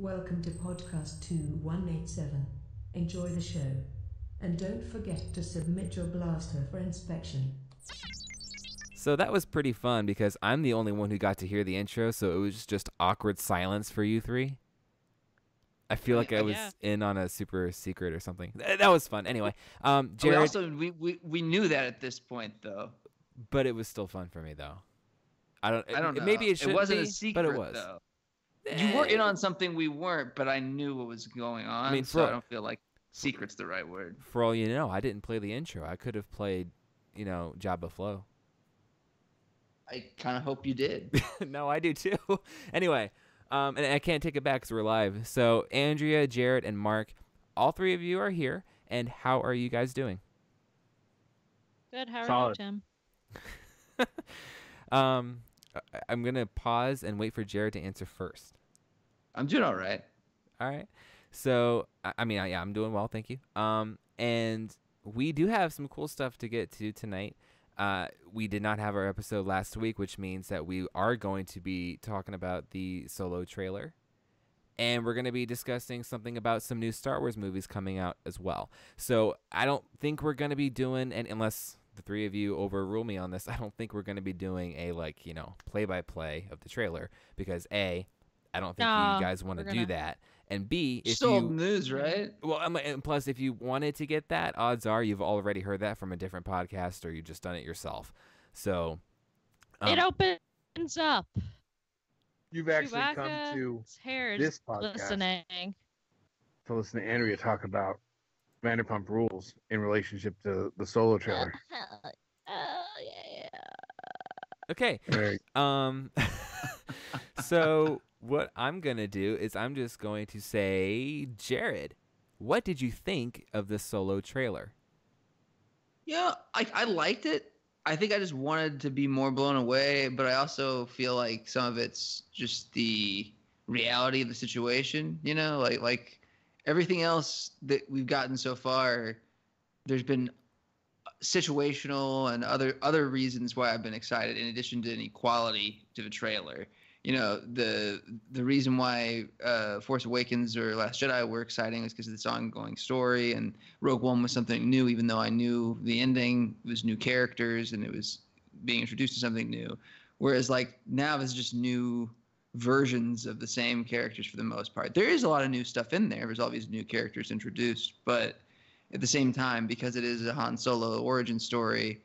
Welcome to podcast 2187. Enjoy the show. And don't forget to submit your blaster for inspection. So that was pretty fun because I'm the only one who got to hear the intro, so it was just awkward silence for you three. I feel like I was in on a super secret or something. That was fun. Anyway, Jared. We knew that at this point though. But it was still fun for me though. I don't know. Maybe it wasn't be, a secret, but it was. Though. You were in on something we weren't, but I knew what was going on. I mean, so I don't feel like secret's the right word. For all you know, I didn't play the intro. I could have played, Jabba Flow. I kind of hope you did. No, I do too. Anyway, and I can't take it back because we're live. So Andrea, Jared, and Mark, all three of you are here. And how are you guys doing? Good. How are you, Tim? I'm going to pause and wait for Jared to answer first. I'm doing all right. All right. So, I'm doing well. Thank you. And we do have some cool stuff to get to tonight. We did not have our episode last week, which means that we are going to be talking about the Solo trailer. And we're going to be discussing something about some new Star Wars movies coming out as well. So I don't think we're going to be doing, and unless the three of you overrule me on this, I don't think we're going to be doing a play-by-play of the trailer because A, I don't think you guys want to do that, and B, if still old news, right? Well, and plus, if you wanted to get that, odds are you've already heard that from a different podcast or you've just done it yourself. So it opens up. You've actually come to this podcast listening to listen to Andrea talk about Vanderpump Rules in relationship to the Solo trailer. Yeah. Okay. So what I'm going to do is I'm just going to say, Jared, what did you think of the Solo trailer? Yeah, I liked it. I think I just wanted to be more blown away, but I also feel like some of it's just the reality of the situation, like everything else that we've gotten so far, there's been situational and other reasons why I've been excited in addition to any quality to the trailer. The reason why Force Awakens or Last Jedi were exciting is because of this ongoing story, and Rogue One was something new, even though I knew the ending. It was new characters, and it was being introduced to something new. Whereas now it's just new versions of the same characters for the most part. There is a lot of new stuff in there. There's all these new characters introduced, but at the same time, because it is a Han Solo origin story,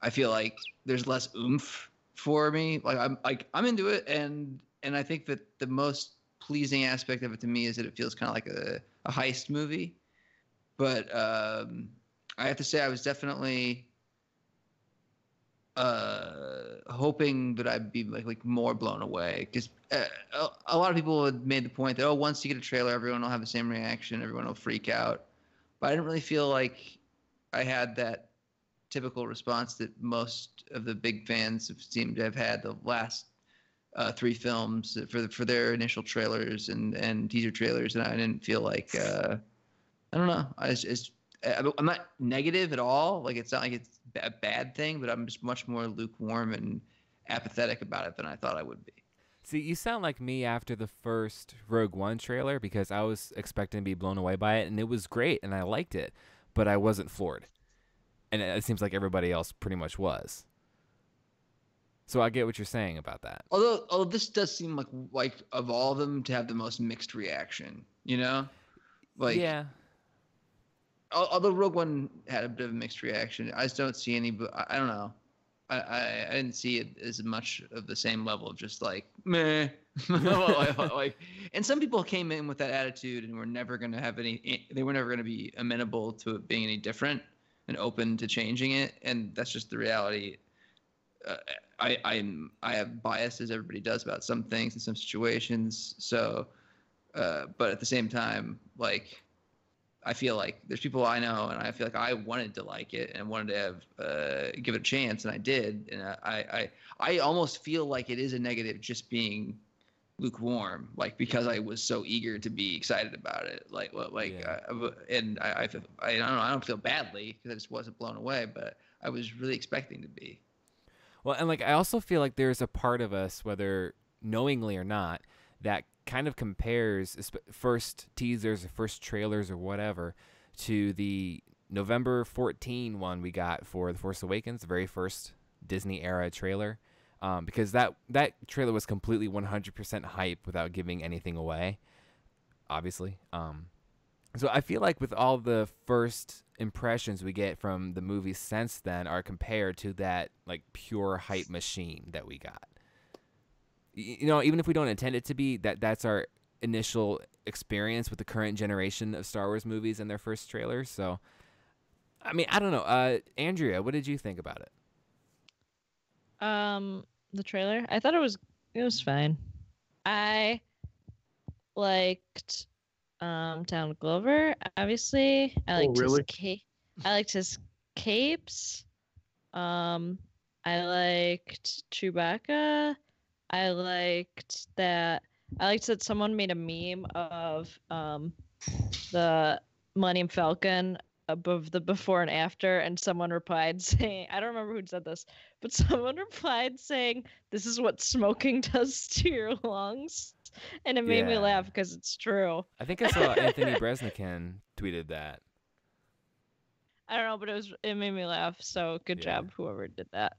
I feel like there's less oomph for me. I'm into it, and I think that the most pleasing aspect of it to me is that it feels kind of like a heist movie. But I have to say I was definitely hoping that I'd be like more blown away, because a lot of people had made the point that once you get a trailer, everyone will have the same reaction, everyone will freak out. But I didn't really feel like I had that typical response that most of the big fans have seemed to have had the last three films for their initial trailers and teaser trailers, and I didn't feel like I don't know. I'm not negative at all. Like, it's not like it's a bad thing, but I'm just much more lukewarm and apathetic about it than I thought I would be. See, you sound like me after the first Rogue One trailer, because I was expecting to be blown away by it, and it was great, and I liked it, but I wasn't floored. And it seems like everybody else pretty much was. So I get what you're saying about that. Although this does seem like of all of them to have the most mixed reaction, Yeah. Although Rogue One had a bit of a mixed reaction, I just don't see any. But I don't know. I didn't see it as much of the same level of just meh. And some people came in with that attitude and were never going to have any. They were never going to be amenable to it being any different and open to changing it, and that's just the reality. I have bias, as everybody does, about some things in some situations. So, but at the same time, I feel like there's people I know, and I feel like I wanted to like it and wanted to have give it a chance, and I did. And I almost feel like it is a negative just being lukewarm, because I was so eager to be excited about it. And I don't know. I don't feel badly because I just wasn't blown away, but I was really expecting to be. Well, and I also feel like there's a part of us, whether knowingly or not, that kind of compares first teasers or first trailers or whatever to the November 14 one we got for The Force Awakens, the very first Disney era trailer, because that trailer was completely 100% hype without giving anything away, obviously. So I feel like with all the first impressions we get from the movie since then are compared to that like pure hype machine that we got. You know, even if we don't intend it to be, that's our initial experience with the current generation of Star Wars movies and their first trailers. So, I mean, I don't know. Andrea, what did you think about it? The trailer? I thought it was fine. I liked Donald Glover, obviously. I liked really? I liked his capes. I liked Chewbacca. I liked that someone made a meme of the Millennium Falcon above the before and after, and someone replied saying, I don't remember who said this, but someone replied saying, "This is what smoking does to your lungs." And it made me laugh because it's true. I think I saw Anthony Breznican tweeted that. I don't know, but it made me laugh. So good job, whoever did that.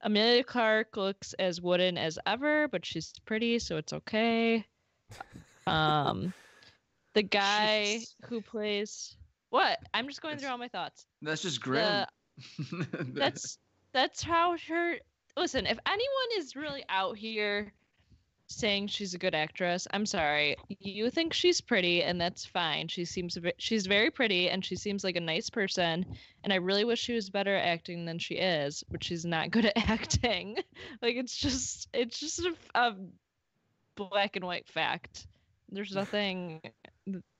Amelia Clark looks as wooden as ever, but she's pretty, so it's okay. The guy who plays what? I'm just going through all my thoughts. That's just grim. That's how her. Listen, if anyone is really out here saying she's a good actress, I'm sorry. You think she's pretty, and that's fine. She's very pretty, and she seems like a nice person. And I really wish she was better at acting than she is, but she's not good at acting. Like it's just a black and white fact. There's nothing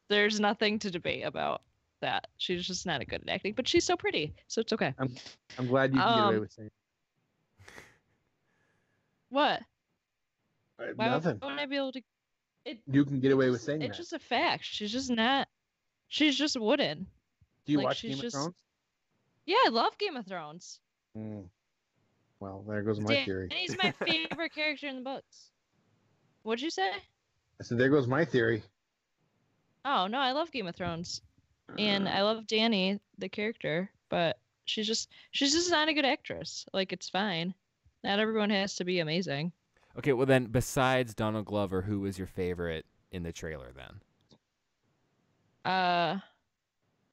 to debate about that. She's just not good at acting, but she's so pretty, so it's okay. I'm glad you can get away with saying what. Why nothing. wouldn't I be able to? You can get away with saying it's that. just a fact. She's just not. She's just wooden. Do you like, watch Game of Thrones? Yeah, I love Game of Thrones. Well, there goes my theory. And he's my favorite character in the books. What'd you say? I said, there goes my theory. Oh no, I love Game of Thrones, and I love Dany, the character, but she's just not a good actress. Like it's fine. Not everyone has to be amazing. Okay, well then, besides Donald Glover, who was your favorite in the trailer then?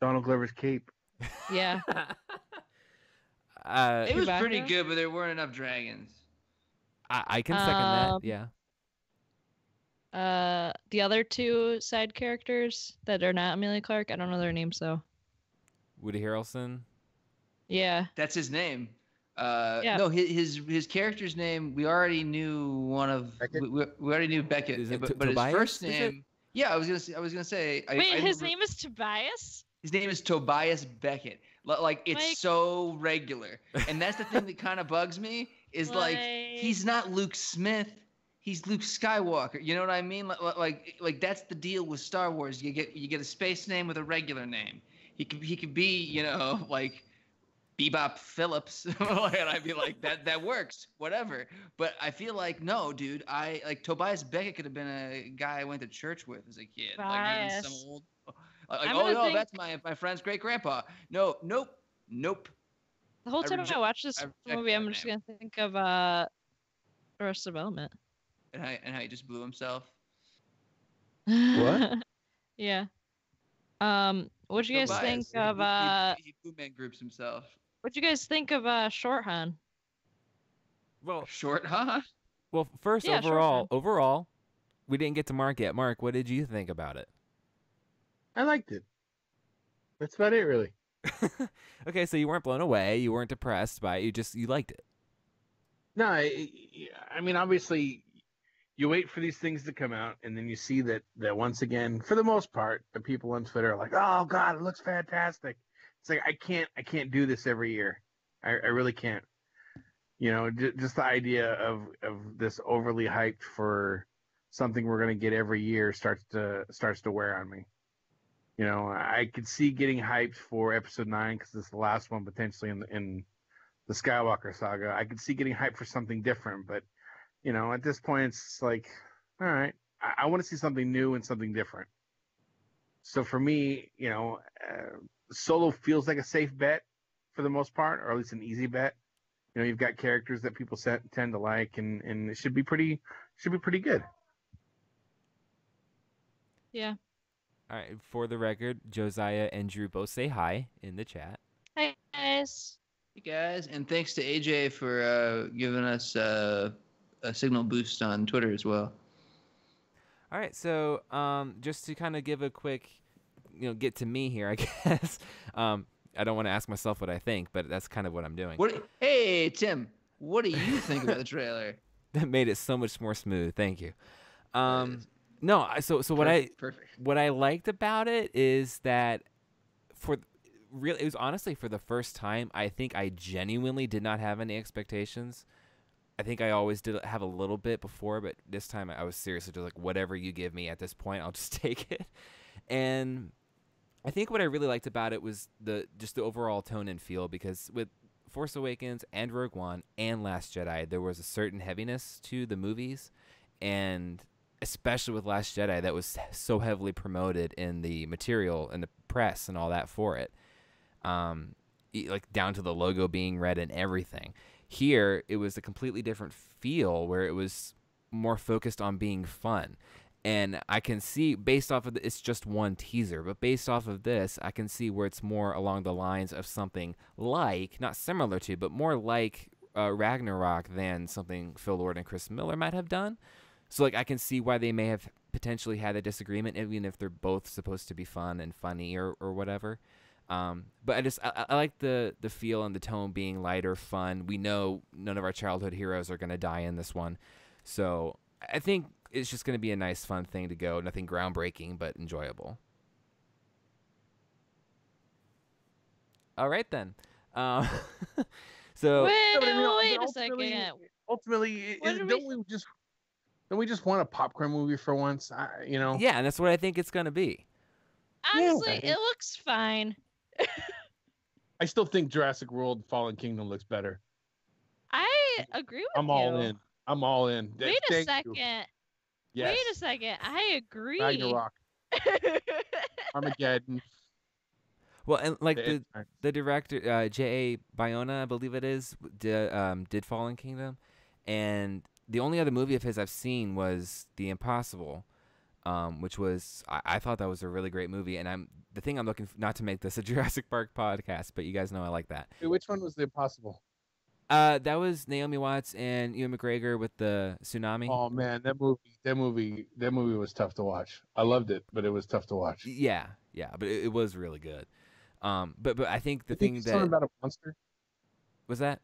Donald Glover's cape. Yeah. It was Chewbacca? pretty good, but there weren't enough dragons. I can second that. Yeah. The other two side characters that are not Amelia Clark, I don't know their names though. Woody Harrelson. Yeah. That's his name. Yeah. No, his character's name. We already knew one of. We already knew Beckett, Is it but his Tobias, first is it? name. Yeah, I was gonna say. Wait, his name is Tobias? His name is Tobias Beckett. Like it's Like- so regular, and that's the thing that kind of bugs me. Is like he's not Luke Smith. He's Luke Skywalker. You know what I mean? Like that's the deal with Star Wars. You get a space name with a regular name. He could be like Bebop Phillips, and I'd be like that works, whatever. But I feel like no, dude. I like Tobias Beckett could have been a guy I went to church with as a kid. Like even some old. That's my friend's great grandpa. Nope. The whole time I watch this movie, I'm that just name. gonna think of Arrested Development. And how he just blew himself. What? Yeah. What'd you guys think Tobias, of he Blue Man Groups himself. What'd you guys think of Short Han? Well, Short, huh? Well, first Yeah, overall, we didn't get to Mark yet. Mark, what did you think about it? I liked it. That's about it, really. Okay, so you weren't blown away. You weren't depressed by it. You liked it. No, I mean, obviously, you wait for these things to come out, and then you see that once again, for the most part, the people on Twitter are like, "Oh God, it looks fantastic." It's like I can't do this every year. I really can't. You know, just the idea of this overly hyped for something we're going to get every year starts to wear on me. You know, I could see getting hyped for Episode 9 because it's the last one potentially in the Skywalker saga. I could see getting hyped for something different, but At this point, it's like, all right, I want to see something new and something different. So for me, Solo feels like a safe bet for the most part, or at least an easy bet. You've got characters that people tend to like, and it should be pretty good. Yeah. All right. For the record, Josiah and Drew both say hi in the chat. Hi guys. Hey guys, and thanks to AJ for giving us a signal boost on Twitter as well. All right. So just to kind of give a quick, get to me here, I guess. I don't want to ask myself what I think, but that's kind of what I'm doing. Hey, Tim, what do you think about the trailer? That made it so much more smooth. Thank you. No, so what I liked about it is that it was honestly for the first time, I think I genuinely did not have any expectations. I think I always did have a little bit before, but this time I was seriously just like, whatever you give me at this point, I'll just take it. And I think what I really liked about it was the overall tone and feel, because with Force Awakens and Rogue One and Last Jedi, there was a certain heaviness to the movies, and especially with Last Jedi, that was so heavily promoted in the material and the press and all that for it, like down to the logo being red and everything. Here, it was a completely different feel where it was more focused on being fun. And I can see, based off of it's just one teaser, but based off of this, I can see where it's more along the lines of something like, not similar to, but more like Ragnarok than something Phil Lord and Chris Miller might have done. So, like, I can see why they may have potentially had a disagreement, even if they're both supposed to be fun and funny or whatever. But I like the feel and the tone being lighter, fun. We know none of our childhood heroes are going to die in this one. So I think it's just going to be a nice, fun thing to go. Nothing groundbreaking, but enjoyable. All right, then. So wait a second. Ultimately, don't we just want a popcorn movie for once? Yeah, and that's what I think it's going to be. Honestly, it looks fine. I still think Jurassic World: Fallen Kingdom looks better. I agree with you. I'm all in. Wait a second. Yes. Wait a second. I agree. Ragnarok. Armageddon. Well, and like the director, J.A. Bayona, I believe it is, did Fallen Kingdom, and the only other movie of his I've seen was The Impossible, which was I thought that was a really great movie. And the thing I'm looking not to make this a Jurassic Park podcast, but you guys know I like that. Wait, which one was The Impossible? That was Naomi Watts and Ewan McGregor with the tsunami. Oh man, that movie was tough to watch. I loved it, but it was tough to watch. Yeah, but it was really good. But I think the thing that something about a monster was that.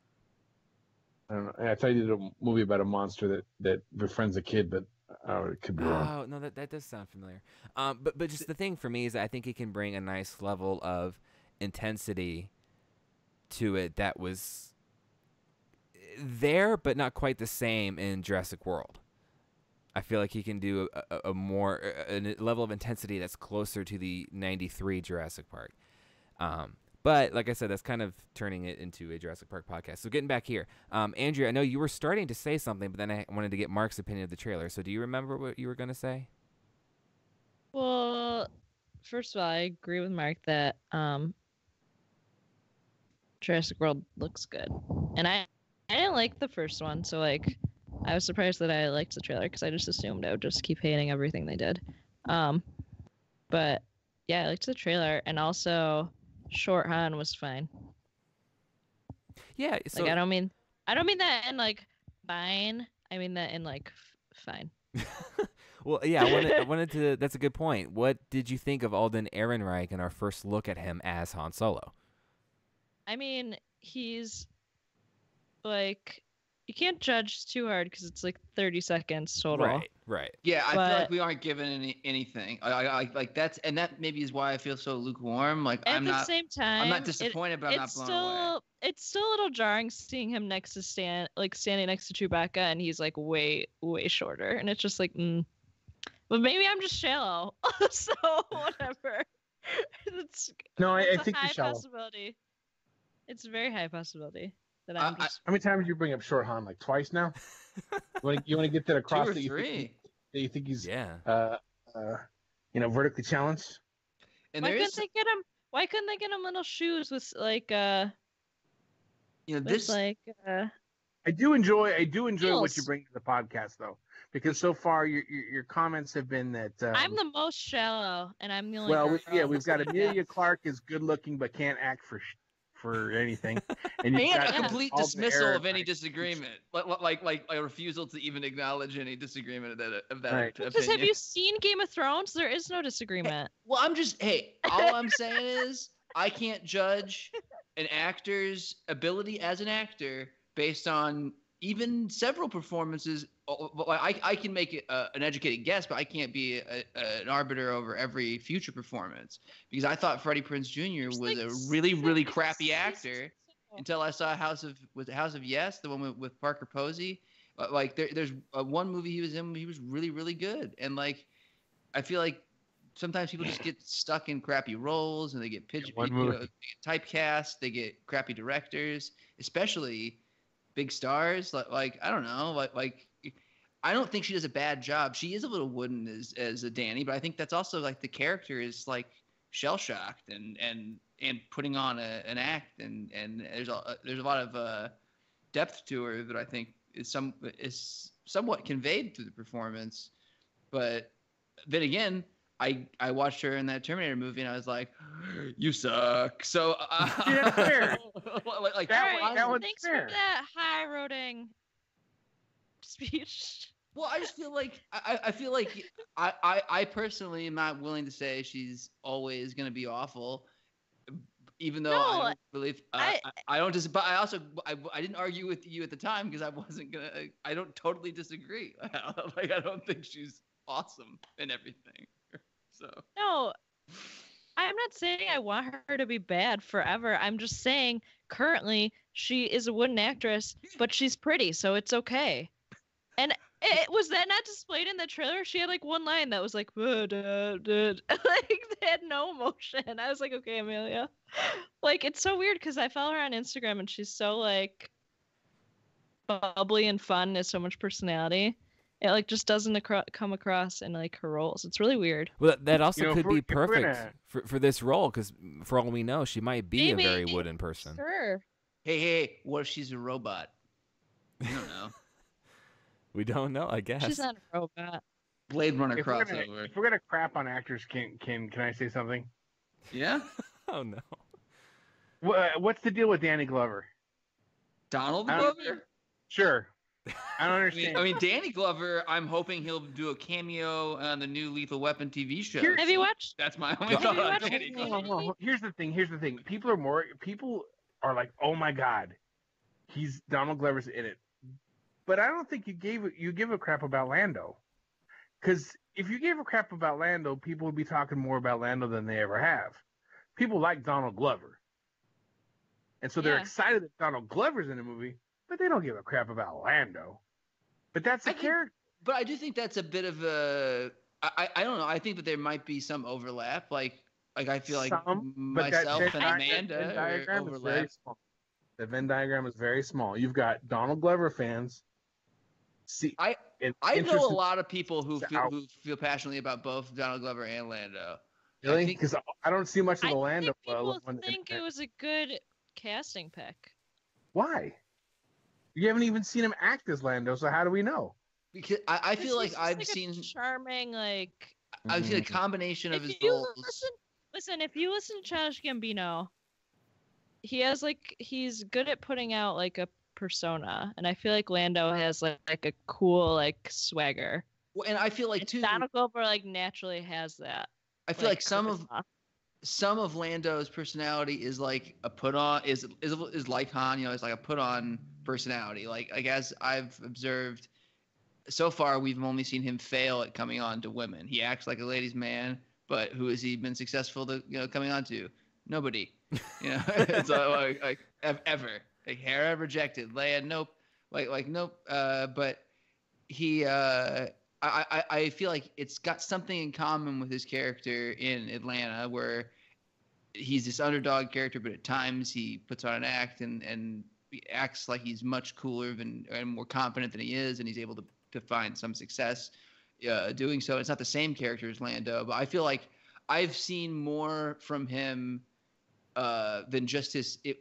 I don't know. I thought you did a movie about a monster that befriends a kid, but it could be wrong. Oh no, that does sound familiar. But just the thing for me is that I think it can bring a nice level of intensity to it that was there, but not quite the same in Jurassic World. I feel like he can do a more a level of intensity that's closer to the '93 Jurassic Park. But like I said, that's kind of turning it into a Jurassic Park podcast. So getting back here, Andrea, I know you were starting to say something, but then I wanted to get Mark's opinion of the trailer. So do you remember what you were going to say? Well, first of all, I agree with Mark that Jurassic World looks good, and I didn't like the first one, so like I was surprised that I liked the trailer because I just assumed I would just keep hating everything they did. But yeah, I liked the trailer, and also Short Han was fine. Yeah, so like I don't mean that in like fine. I mean that in like fine. Well, yeah, I wanted to. That's a good point. What did you think of Alden Ehrenreich in our first look at him as Han Solo? I mean, he's like, you can't judge too hard because it's like 30 seconds total. Right. Yeah, I feel like we aren't given anything. I like that's, and that maybe is why I feel so lukewarm. Like at the same time, I'm not disappointed, but I'm not blown away. It's still a little jarring seeing him standing next to Chewbacca, and he's like way shorter, and it's just like, But maybe I'm just shallow, so whatever. I think you're shallow. Possibility. It's a very high possibility that I'm just. How many times did you bring up Short Han? Like twice now? You want to get to the Two cross or that three. you think he's Yeah. Vertically challenged? And Why there couldn't is, they get him? Why couldn't they get him little shoes with like this. I do enjoy what you Heels. bring to the podcast, though, because so far your comments have been that I'm the most shallow, and I'm the only. well, girl. we've got Amelia Clark is good looking but can't act for anything, and you've And got a complete Alden dismissal of Ehret. any disagreement, like a refusal to even acknowledge any disagreement of that Right. opinion. Because have you seen Game of Thrones? There is no disagreement. Well, all I'm saying is I can't judge an actor's ability as an actor based on even several performances. I can make an educated guess, but I can't be an arbiter over every future performance, because I thought Freddie Prinze Jr. was a really, really crappy actor until I saw House of Yes, the one with Parker Posey. Like there's one movie he was in, he was really, really good, and like I feel like sometimes people just get stuck in crappy roles and they get typecast, they get crappy directors, especially big stars. Like I don't know, like I don't think she does a bad job. She is a little wooden as a Danny, but I think that's also like the character is like shell shocked and putting on an act, and there's a lot of depth to her that I think is somewhat conveyed through the performance. But then again, I watched her in that Terminator movie and I was like, you suck. So Yeah, fair. like That one's Thanks fair. for that high roading speech. Well, I just feel like I feel like I personally am not willing to say she's always going to be awful, even though I don't believe I don't just. But I didn't argue with you at the time because I wasn't gonna. I don't totally disagree. Like I don't think she's awesome in everything. So No, I'm not saying I want her to be bad forever. I'm just saying currently she is a wooden actress, but she's pretty, so it's okay. And it was that not displayed in the trailer? She had like one line that was like, like they had no emotion. I was like, okay, Amelia. Like it's so weird because I follow her on Instagram and she's so like bubbly and fun, has so much personality. It like just doesn't come across in like her roles. It's really weird. Well, that also could be if we're perfect for this role, because for all we know, she might be Maybe. a very wooden person. Sure. hey, what if she's a robot? I don't know. We don't know, I guess. She's not a robot. Blade Runner If we're crossover. gonna crap on actors, can I say something? Yeah, Oh no. What's the deal with Danny Glover? Donald I don't- Glover. Sure, I don't understand. I mean, Danny Glover. I'm hoping he'll do a cameo on the new Lethal Weapon TV show. Have you watched? That's my only Have thought you on watched Danny the- Glover. Well, here's the thing. People are like, oh my god, he's Donald Glover's in it. But I don't think you give a crap about Lando, because if you gave a crap about Lando, people would be talking more about Lando than they ever have. People like Donald Glover, and so they're Yeah. excited that Donald Glover's in the movie, but they don't give a crap about Lando. But that's the I think- character. But I do think that's a bit of a. I don't know. I think that there might be some overlap. Like I feel like But that myself and Venn Amanda diagram is very overlap. small. The Venn diagram is very small. You've got Donald Glover fans. I know a interested- lot of people who Out. feel passionately about both Donald Glover and Lando. Really? think- Because I don't see much of I the Lando. think people one- think it was a good casting pick. Why? You haven't even seen him act as Lando, so how do we know? Because I feel like He's just I've a seen charming like. I've seen a combination of If his you roles. listen, if you listen to Childish Gambino, he's good at putting out like a persona, and I feel like Lando has like a cool like swagger. Well, and I feel like And too. Donald Glover like naturally has that. I feel like charisma. some of Lando's personality is like a put on is like Han, it's like a put on personality. Like as I've observed so far, we've only seen him fail at coming on to women. He acts like a ladies' man, but who has he been successful to coming on to? Nobody. It's like ever. Like Hera rejected, Leia nope. Like nope. But he I feel like it's got something in common with his character in Atlanta, where he's this underdog character, but at times he puts on an act and acts like he's much cooler and more confident than he is, and he's able to find some success doing so. It's not the same character as Lando, but I feel like I've seen more from him than just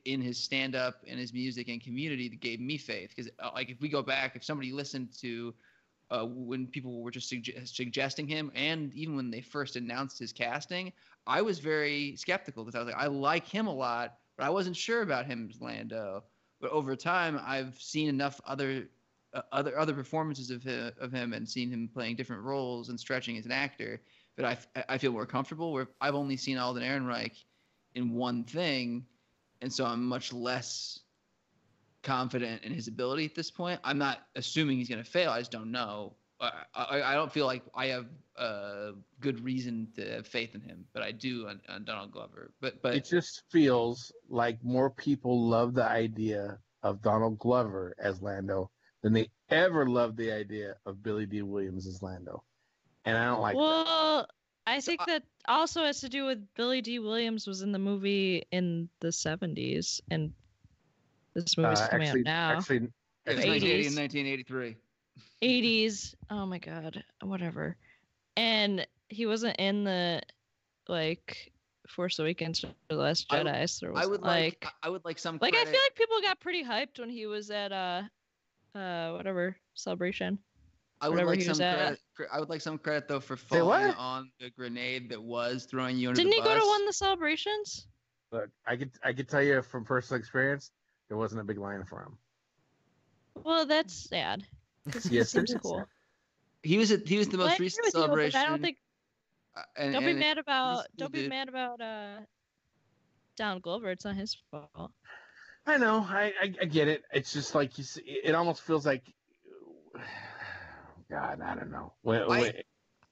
in his stand-up and his music and Community that gave me faith. Because like if we go back, if somebody listened to when people were just suggesting him, and even when they first announced his casting, I was very skeptical because I was like, I like him a lot, but I wasn't sure about him as Lando. But over time, I've seen enough other performances of him and seen him playing different roles and stretching as an actor that I feel more comfortable. Where I've only seen Alden Ehrenreich in one thing, and so I'm much less confident in his ability at this point. I'm not assuming he's going to fail. I just don't know. I don't feel like I have good reason to have faith in him, but I do on Donald Glover. But it just feels like more people love the idea of Donald Glover as Lando than they ever loved the idea of Billy D. Williams as Lando, and I don't like that. Well, I think that also has to do with Billy D. Williams was in the movie in the 70s, and this movie's coming out now. Actually, it's 80s. in 1983. 80s. Oh my god, whatever. And he wasn't in the Force Awakens or The Last Jedi. So I would like some I credit. feel like people got pretty hyped when he was at whatever celebration. I would like some credit. I would like some credit though for falling on the grenade that was throwing you under Didn't the bus. he go to one of the celebrations? Look, I could tell you from personal experience, there wasn't a big line for him. Well, that's sad. Yes, seems it is. cool. He was the most recent celebration. I don't think. Don't be mad about Donald Glover. It's not his fault. I know. I get it. It's just like it almost feels like. God, I don't know.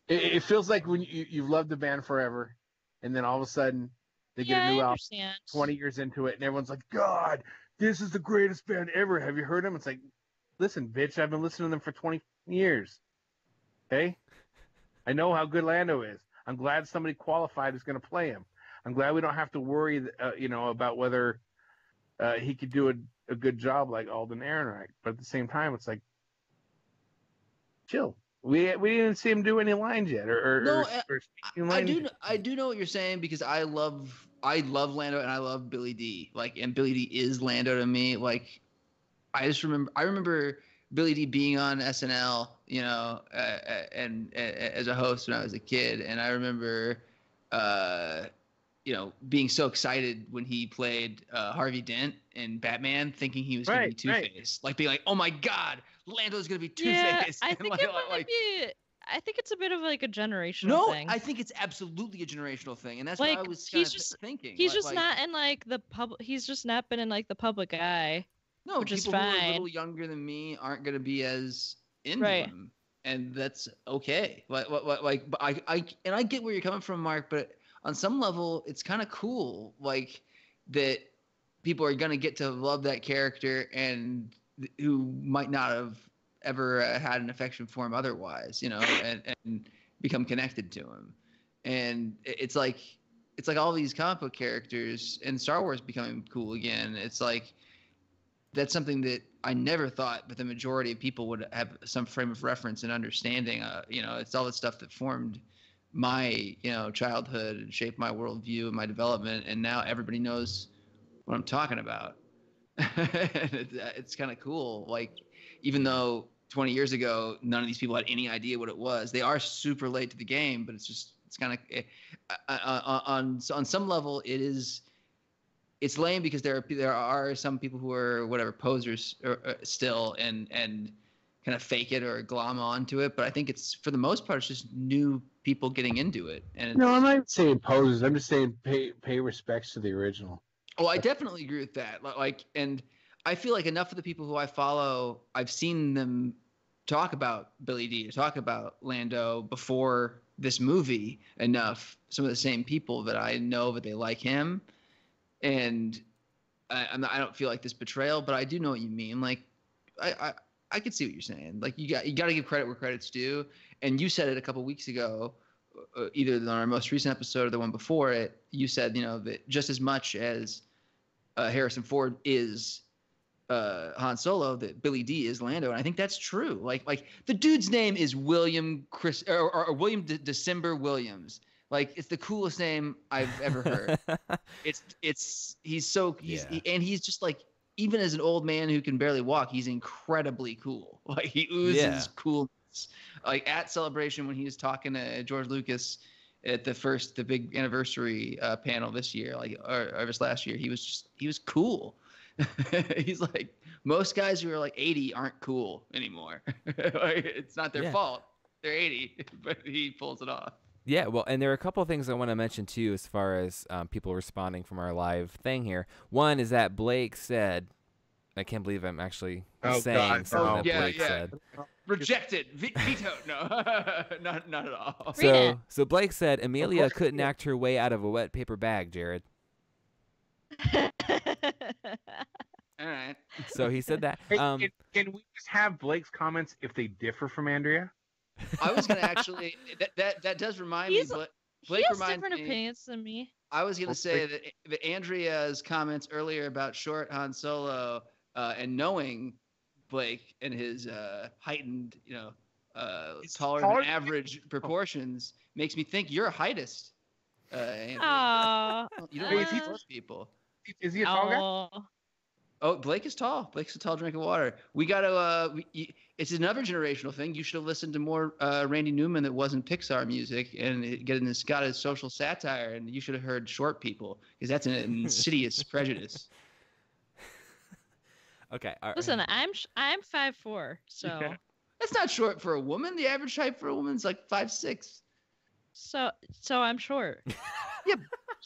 It feels like when you've loved the band forever, and then all of a sudden they get a new album 20 years into it, and everyone's like, God, this is the greatest band ever. Have you heard them? It's like, listen, bitch, I've been listening to them for 20 years. Okay? I know how good Lando is. I'm glad somebody qualified is going to play him. I'm glad we don't have to worry, about whether he could do a good job like Alden Ehrenreich. But at the same time, it's like, chill. We didn't see him do any lines yet, or speaking lines. I do know what you're saying because I love Lando and I love Billy D. And Billy D is Lando to me. I remember Billy D being on SNL, and as a host when I was a kid, and I remember, being so excited when he played Harvey Dent in Batman, thinking he was going to be Two-Face, being like, "Oh my God, Lando's going to be Two-Face." Yeah, I think it might be. I think it's a bit of a generational thing. No, I think it's absolutely a generational thing, and that's what I was thinking. He's just not in the public. He's just not been in the public eye. No, which is people fine. who are a little younger than me aren't going to be as into him, and that's okay. But I get where you're coming from, Mark. But on some level, it's kind of cool, that people are going to get to love that character, and who might not have ever had an affection for him otherwise, and become connected to him. And it's like all these comic book characters and Star Wars becoming cool again. It's like. That's something that I never thought, but the majority of people would have some frame of reference and understanding. It's all the stuff that formed my, childhood and shaped my worldview and my development. And now everybody knows what I'm talking about. It's kind of cool. Even though 20 years ago, none of these people had any idea what it was. They are super late to the game, but it's kind of on some level, it's lame because there are some people who are posers still and kind of fake it or glom onto it. But I think it's, for the most part, it's just new people getting into it. And no, I'm not saying posers. I'm just saying pay respects to the original. Oh, I definitely agree with that. And I feel like enough of the people who I follow, I've seen them talk about Billy D, talk about Lando before this movie enough. Some of the same people that I know that they like him. And I don't feel like this betrayal, but I do know what you mean. I could see what you're saying. You got to give credit where credit's due. And you said it a couple weeks ago, either on our most recent episode or the one before it. You said that just as much as Harrison Ford is Han Solo that Billy D is Lando, and I think that's true. Like the dude's name is William Chris or William December Williams. Like it's the coolest name I've ever heard. He's he's just like, even as an old man who can barely walk, he's incredibly cool. Like he oozes coolness. Like at Celebration when he was talking to George Lucas at the big anniversary panel this year, or just last year, he was cool. He's like, most guys who are like 80 aren't cool anymore. Like, it's not their fault. They're 80, but he pulls it off. Yeah, well, and there are a couple of things I want to mention too as far as people responding from our live thing here. One is that Blake said, I can't believe I'm actually saying something that Blake said. Rejected. Vetoed. No, not at all. So Blake said Amelia couldn't act her way out of a wet paper bag, Jared. All right. So he said that. Hey, can we just have Blake's comments if they differ from Andrea? I was gonna actually that does remind me. Blake he has reminds different me, opinions than me. I was gonna say that Andrea's comments earlier about short Han Solo and knowing Blake and his heightened, taller than average proportions makes me think you're a heightist. You don't really teach those people. Is he a tall guy? Oh, Blake is tall. Blake's a tall drink of water. We got to. It's another generational thing. You should have listened to more Randy Newman that wasn't Pixar music, and got his social satire. And you should have heard Short People, because that's an insidious prejudice. Okay. All right. Listen, I'm 5'4", so that's not short for a woman. The average height for a woman is like 5'6". So I'm short. Yeah,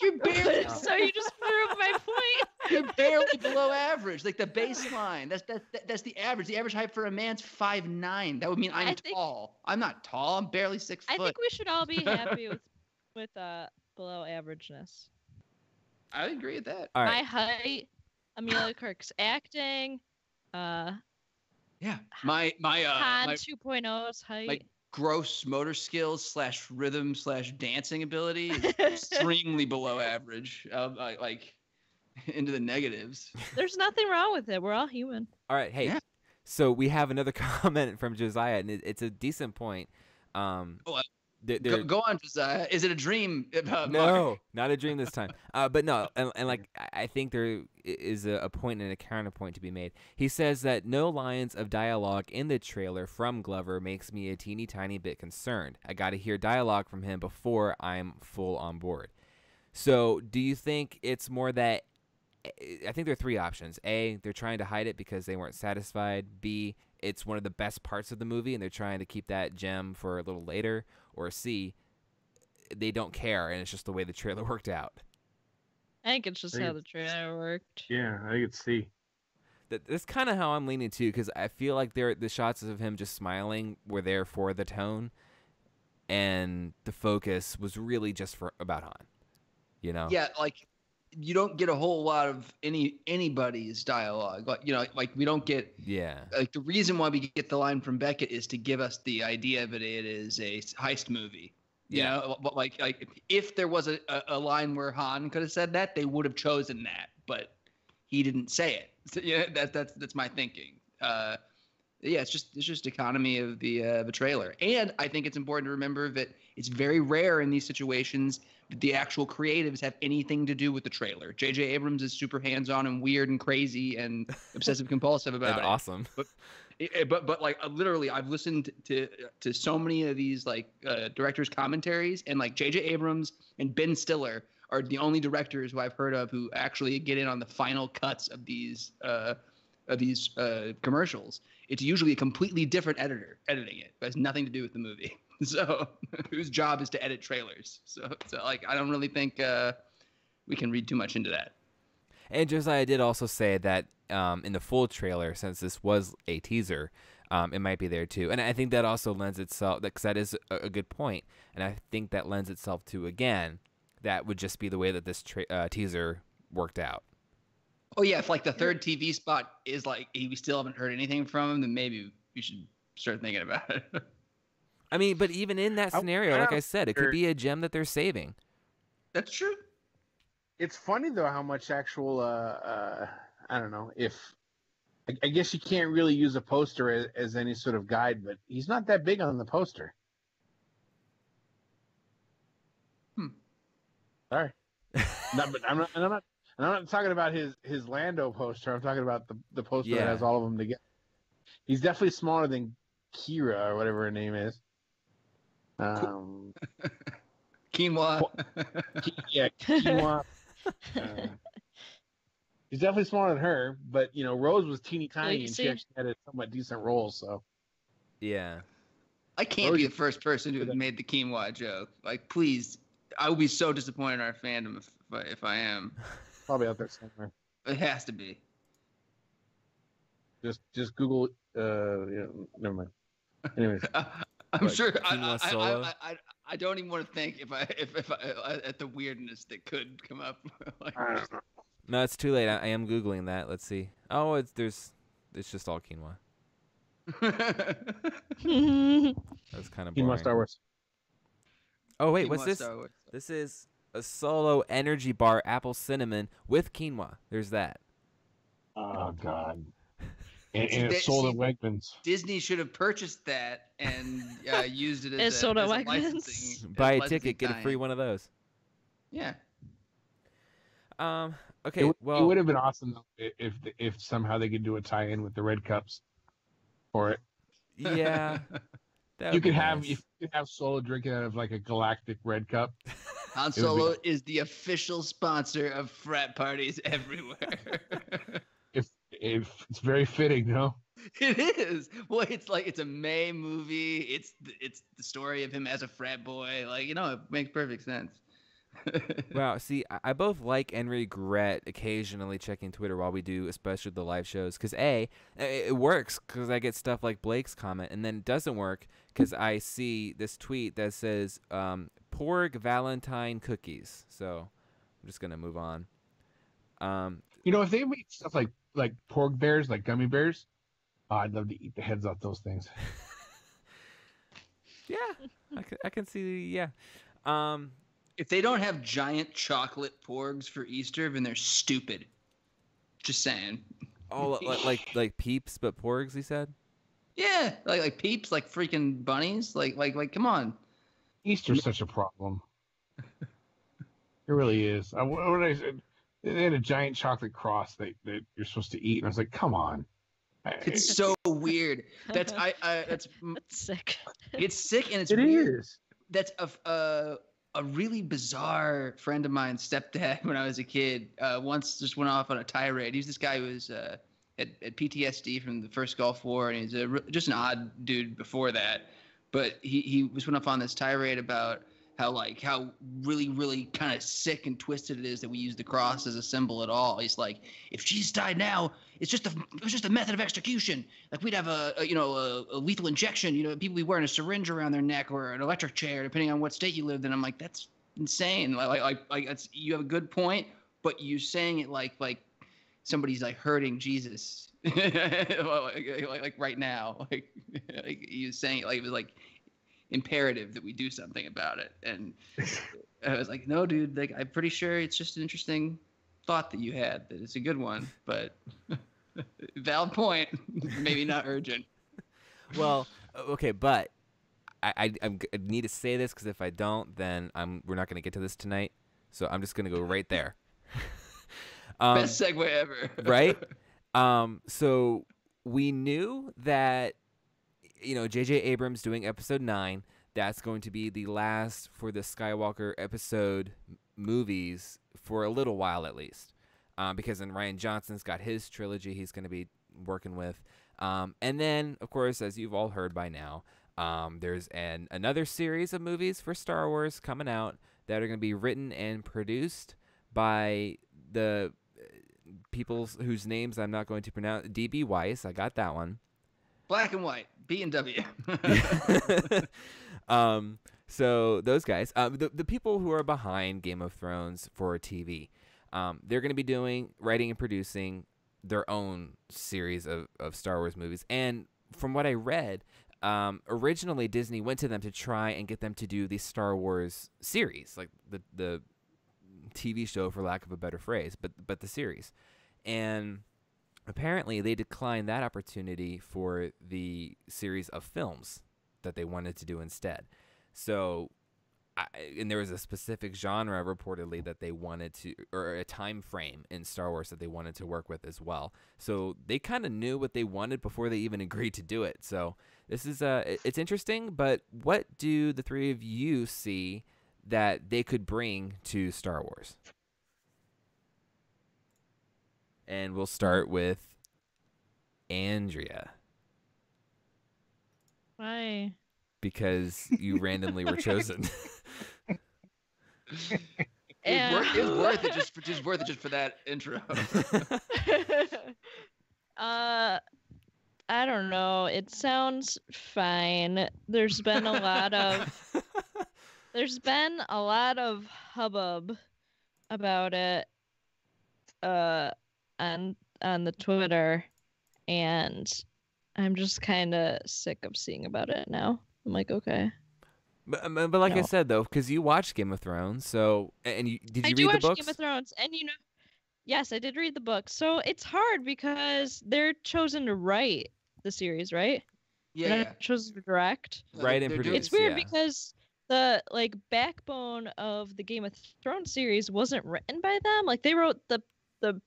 you're barely. So you just proved my point. You're barely below average, like the baseline. That's the average. The average height for a man's 5'9". That would mean I'm tall. I'm not tall. I'm barely 6 foot. I think we should all be happy with below averageness. I agree with that. All right. My height, Amelia Clark's acting, Yeah, my Han 2.0's height. My gross motor skills / rhythm / dancing ability is extremely below average. Like into the negatives. There's nothing wrong with it. We're all human. All right. Hey, so we have another comment from Josiah, and it's a decent point. Go on, Josiah. Is it a dream? No, not a dream this time. But no, and like I think there is a point and a counterpoint to be made. He says that no lines of dialogue in the trailer from Glover makes me a teeny tiny bit concerned. I got to hear dialogue from him before I'm full on board. So do you think it's more that, I think there are three options. A, they're trying to hide it because they weren't satisfied. B, it's one of the best parts of the movie and they're trying to keep that gem for a little later. Or C, they don't care and it's just the way the trailer worked out. I think it's just how the trailer worked. Yeah, I think it's C. That's kind of how I'm leaning too, because I feel like the shots of him just smiling were there for the tone, and the focus was really just about Han. You know? Yeah, like you don't get a whole lot of anybody's dialogue. Like we don't get. Yeah. Like the reason why we get the line from Beckett is to give us the idea that it is a heist movie. You know, like if there was a line where Han could have said that, they would have chosen that, but he didn't say it. So, yeah, that's my thinking. It's just economy of the trailer, and I think it's important to remember that it's very rare in these situations that the actual creatives have anything to do with the trailer. J.J. Abrams is super hands-on and weird and crazy and obsessive compulsive about it. Awesome. But like literally, I've listened to so many of these like directors' commentaries, and like J.J. Abrams and Ben Stiller are the only directors who I've heard of who actually get in on the final cuts of these commercials. It's usually a completely different editor editing it. It has nothing to do with the movie. So whose job is to edit trailers. So like I don't really think we can read too much into that. And Josiah did also say that in the full trailer, since this was a teaser, it might be there too. And I think that also lends itself, because that is a good point. And I think that lends itself to, again, that would just be the way that this teaser worked out. Oh yeah, if like the third TV spot is like we still haven't heard anything from him, then maybe we should start thinking about it. I mean, but even in that scenario, like I said, it could be a gem that they're saving. That's true. It's funny though how much actual I don't know if I guess you can't really use a poster as any sort of guide, but he's not that big on the poster. Sorry. But I'm not talking about his Lando poster. I'm talking about the poster that has all of them together. He's definitely smaller than Kira or whatever her name is. Quinoa. Quinoa. He's definitely smaller than her, but Rose was teeny tiny and she actually had a somewhat decent role. So yeah, I can't be the first person who made the quinoa joke. Like, please, I would be so disappointed in our fandom if I am. Probably out there somewhere. It has to be. Just Google. Never mind. Anyways, I'm sure. I don't even want to think if I at the weirdness that could come up. No, it's too late. I am Googling that. Let's see. Oh, it's just all quinoa. That's kind of boring. Quinoa Star Wars. Oh wait, what's this? This is a solo energy bar, apple cinnamon with quinoa. There's that. Oh God. And it's sold at Wegmans. Disney should have purchased that and used it as sold at a Wegmans. licensing. Buy a ticket, get a free one of those. Yeah. Okay. It well, would have been awesome if somehow they could do a tie-in with the Red Cups for it. Yeah. You could have Solo drinking out of like a galactic Red Cup. Han Solo is the official sponsor of frat parties everywhere. If it's very fitting, no? It is. Well, it's a May movie. It's the story of him as a frat boy. Like, it makes perfect sense. Wow. See, I both like and regret occasionally checking Twitter while we do, especially the live shows, because it works because I get stuff like Blake's comment, and then it doesn't work because I see this tweet that says Porg Valentine cookies. So I'm just gonna move on. If they made stuff like pork bears, like gummy bears, I'd love to eat the heads off those things. Yeah, I can see. Yeah. If they don't have giant chocolate porgs for Easter, then they're stupid. Just saying. Oh, like Peeps, but porgs. He said. Yeah, like Peeps, like freaking bunnies. Like, come on. Easter's such a problem. It really is. When I said they had a giant chocolate cross that you're supposed to eat, and I was like, come on. It's so weird. That's sick. It's sick and it's it weird. Is. That's a really bizarre friend of mine's stepdad when I was a kid once just went off on a tirade. He's this guy who was had PTSD from the first Gulf War, and he's just an odd dude before that. But he went off on this tirade about how really, really kind of sick and twisted it is that we use the cross as a symbol at all. He's like, if Jesus died now, it's just a method of execution. Like, we'd have a lethal injection. People be wearing a syringe around their neck or an electric chair, depending on what state you lived in. I'm like, that's insane. Like that's, you have a good point, but you're saying it like somebody's like hurting Jesus, like right now. Like you're saying it like it was like imperative that we do something about it. And I was like, no, dude, like, I'm pretty sure it's just an interesting thought that you had, that it's a good one, but valid point. Maybe not urgent. Well, okay, but I need to say this, because if I don't, then we're not going to get to this tonight, so I'm just going to go right there. Best segue ever. Right? So we knew that J.J. Abrams doing episode 9, that's going to be the last for the Skywalker episode movies for a little while at least. Because then Rian Johnson's got his trilogy he's going to be working with. And then, of course, as you've all heard by now, there's another series of movies for Star Wars coming out that are going to be written and produced by the people whose names I'm not going to pronounce. D.B. Weiss, I got that one. Black and white, B&W. So those guys, the people who are behind Game of Thrones for TV, they're going to be writing and producing their own series of Star Wars movies. And from what I read, originally Disney went to them to try and get them to do the Star Wars series, like the TV show, for lack of a better phrase, but the series. And apparently they declined that opportunity for the series of films that they wanted to do instead. So, and there was a specific genre reportedly that they wanted to, or a time frame in Star Wars that they wanted to work with as well. So they kind of knew what they wanted before they even agreed to do it. So this is it's interesting. But what do the three of you see that they could bring to Star Wars? And we'll start with Andrea. Why? Because you randomly were chosen. It's worth it just for that intro. I don't know. It sounds fine. There's been a lot of hubbub about it on the Twitter, and I'm just kind of sick of seeing about it now. I'm like, okay. But like I No. said, though, because you watched Game of Thrones, so did you I read do the watch books? Game of Thrones, and yes, I did read the book. So it's hard because they're chosen to write the series, right? They're Yeah. not chosen to direct. Right, and They're produce. doing- It's weird yeah. because the backbone of the Game of Thrones series wasn't written by them. Like they wrote the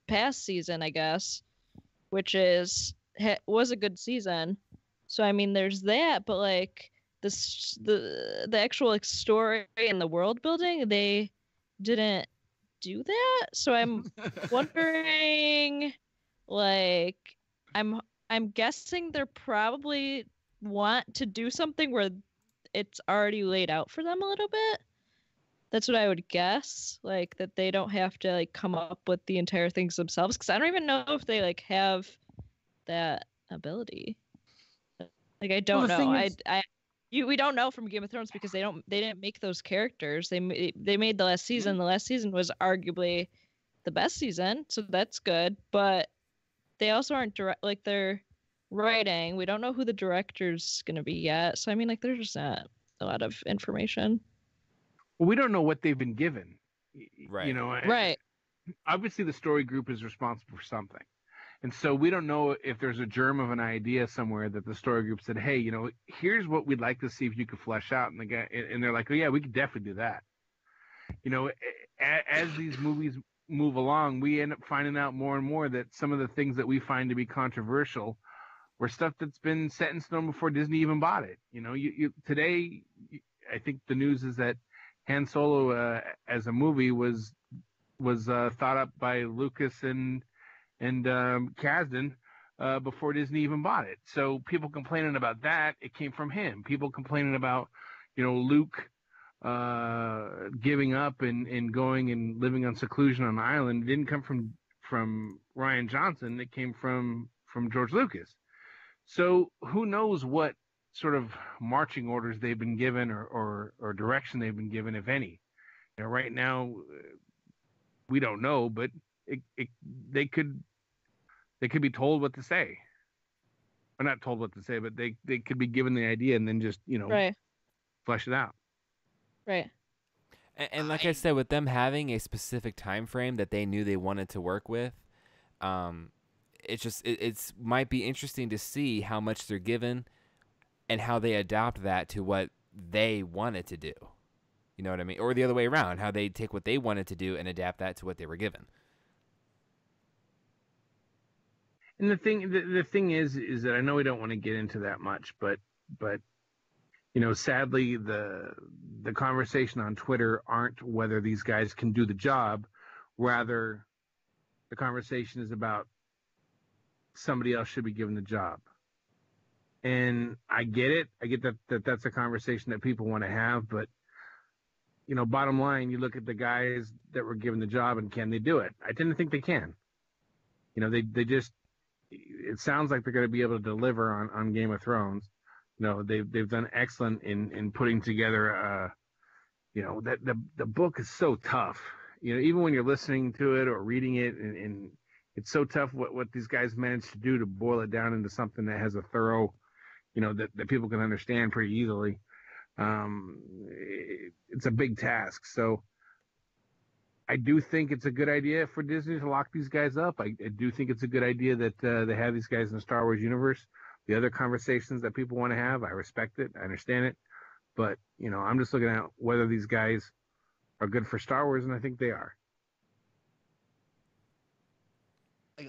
past season, I guess, which was a good season. So I mean, there's that, but like the actual like story and the world building, they didn't do that. So I'm wondering, like, I'm guessing they're probably want to do something where it's already laid out for them a little bit. That's what I would guess, like that they don't have to like come up with the entire things themselves, because I don't even know if they like have that ability. Like I don't the know. thing is- We don't know from Game of Thrones because they didn't make those characters. They made the last season. The last season was arguably the best season, so that's good. But they also aren't direct, like they're writing. We don't know who the director's gonna be yet. So I mean, like there's just not a lot of information. Well, we don't know what they've been given. Right. You know, Right. obviously the story group is responsible for something. And so we don't know if there's a germ of an idea somewhere that the story group said, hey, you know, here's what we'd like to see if you could flesh out. And they're like, oh yeah, we could definitely do that. You know, as these movies move along, we end up finding out more and more that some of the things that we find to be controversial were stuff that's been set in stone before Disney even bought it. You know, today, I think the news is that Han Solo as a movie was thought up by Lucas and Kasdan before Disney even bought it. So people complaining about that, it came from him. People complaining about, you know, Luke giving up and going and living on seclusion on an island. It didn't come from Ryan Johnson. It came from George Lucas. So who knows what sort of marching orders they've been given or direction they've been given, if any. You know, right now we don't know, but they could be told what to say. Or not told what to say, but they could be given the idea and then just, you know, Right. flesh it out. Right. And like I said, with them having a specific time frame that they knew they wanted to work with, it's just it's might be interesting to see how much they're given and how they adapt that to what they wanted to do. You know what I mean? Or the other way around, how they take what they wanted to do and adapt that to what they were given. And the thing is that I know we don't want to get into that much, but you know, sadly the conversation on Twitter aren't whether these guys can do the job, rather the conversation is about somebody else should be given the job. And I get it. I get that that's a conversation that people want to have, but you know, bottom line, you look at the guys that were given the job and can they do it? I tend to think they can. You know, they just, it sounds like they're going to be able to deliver on Game of Thrones. You know, they've done excellent in putting together, you know, that the book is so tough. You know, even when you're listening to it or reading it, and it's so tough what these guys managed to do to boil it down into something that has a thorough, you know, that people can understand pretty easily. It's a big task. So I do think it's a good idea for Disney to lock these guys up. I do think it's a good idea that they have these guys in the Star Wars universe. The other conversations that people want to have, I respect it, I understand it, but I'm just looking at whether these guys are good for Star Wars, and I think they are.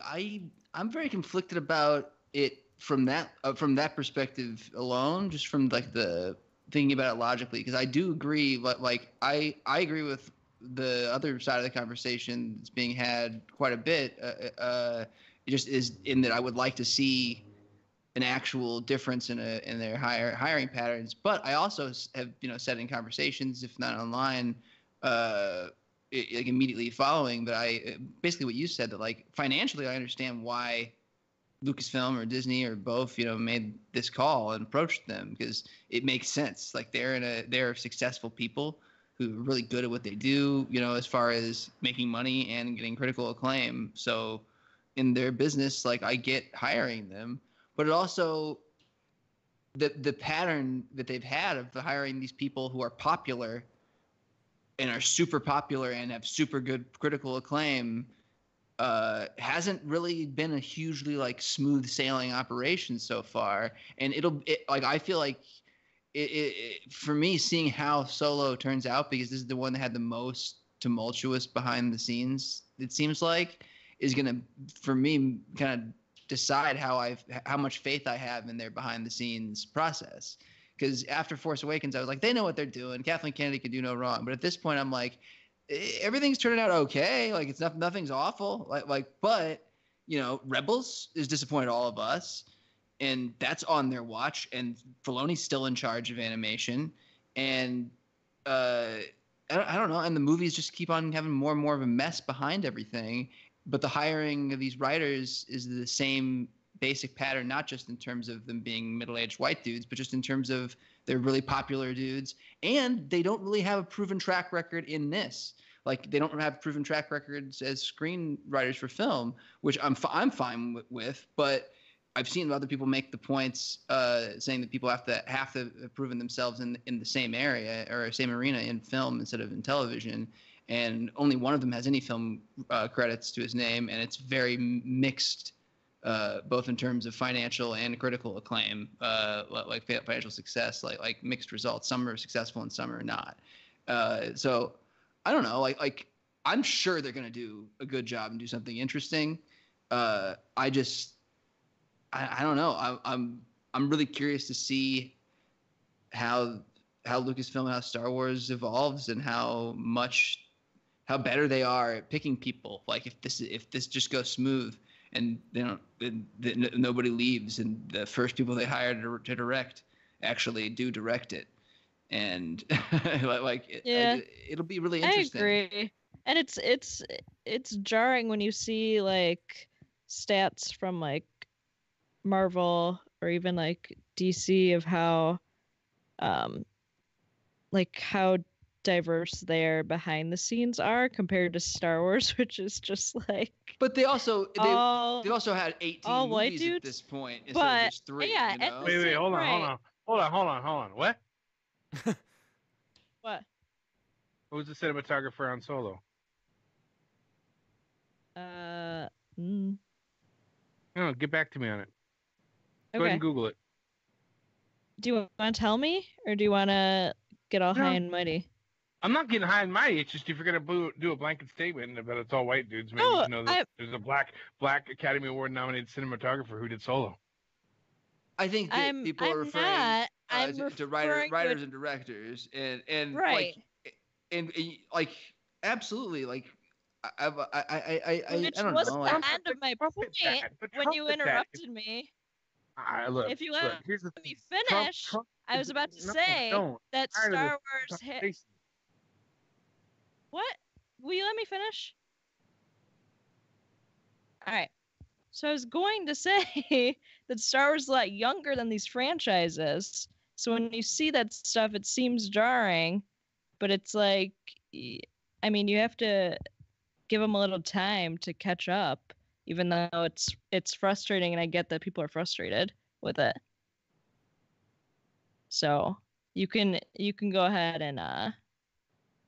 I'm very conflicted about it from that perspective alone, just from like the thinking about it logically, because I do agree. Like I agree with the other side of the conversation that's being had quite a bit. It just is in that I would like to see an actual difference in their hiring patterns. But I also have said in conversations, if not online, like immediately following, that I basically what you said, that like financially I understand why Lucasfilm or Disney or both made this call and approached them, because it makes sense. Like they're successful people who are really good at what they do, as far as making money and getting critical acclaim. So in their business, like I get hiring them, but it also the pattern that they've had of hiring these people who are popular and are super popular and have super good critical acclaim hasn't really been a hugely like smooth sailing operation so far. And I feel like it for me, seeing how Solo turns out, because this is the one that had the most tumultuous behind the scenes, it seems like, is gonna, for me, kind of decide how much faith I have in their behind the scenes process. Because after Force Awakens, I was like, they know what they're doing. Kathleen Kennedy could do no wrong. But at this point, I'm like, everything's turning out okay. Like nothing's awful. But Rebels is disappointed all of us, and that's on their watch. And Filoni's still in charge of animation, and I don't know. And the movies just keep on having more and more of a mess behind everything. But the hiring of these writers is the same basic pattern, not just in terms of them being middle-aged white dudes, but just in terms of they're really popular dudes, and they don't really have a proven track record in this. Like they don't have proven track records as screenwriters for film, which I'm fine with. But I've seen other people make the points saying that people have to have proven themselves in the same area or same arena in film instead of in television. And only one of them has any film credits to his name, and it's very mixed. Both in terms of financial and critical acclaim, like financial success, like mixed results. Some are successful and some are not. So I don't know. Like I'm sure they're going to do a good job and do something interesting. I don't know. I'm really curious to see how Lucasfilm and how Star Wars evolves, and how better they are at picking people. Like if this just goes smooth, and nobody leaves, and the first people they hire to direct actually do direct it, and it'll be really interesting. I agree, and it's jarring when you see like stats from like Marvel or even like DC of how how diverse their behind the scenes are compared to Star Wars, which is just like. But they also had 18 movies dudes, at this point instead of just 3. Yeah, Wait, hold on. What? What? Who was the cinematographer on Solo? No, get back to me on it. Go ahead and Google it. Do you want to tell me, or do you want to get all high and mighty? I'm not getting high and mighty. It's just if you're gonna do a blanket statement about it's all white dudes, maybe you know that there's a black Academy Award nominated cinematographer who did Solo. I think that people are referring to writers and directors, and right, like absolutely, like I don't was know. The end of my point when you interrupted me. Look, if you let me finish, I was about to say that Star Wars hit. What? Will you let me finish? All right. So I was going to say that Star Wars is a lot younger than these franchises. So when you see that stuff, it seems jarring. But it's like, I mean, you have to give them a little time to catch up, even though it's frustrating, and I get that people are frustrated with it. So you can go ahead and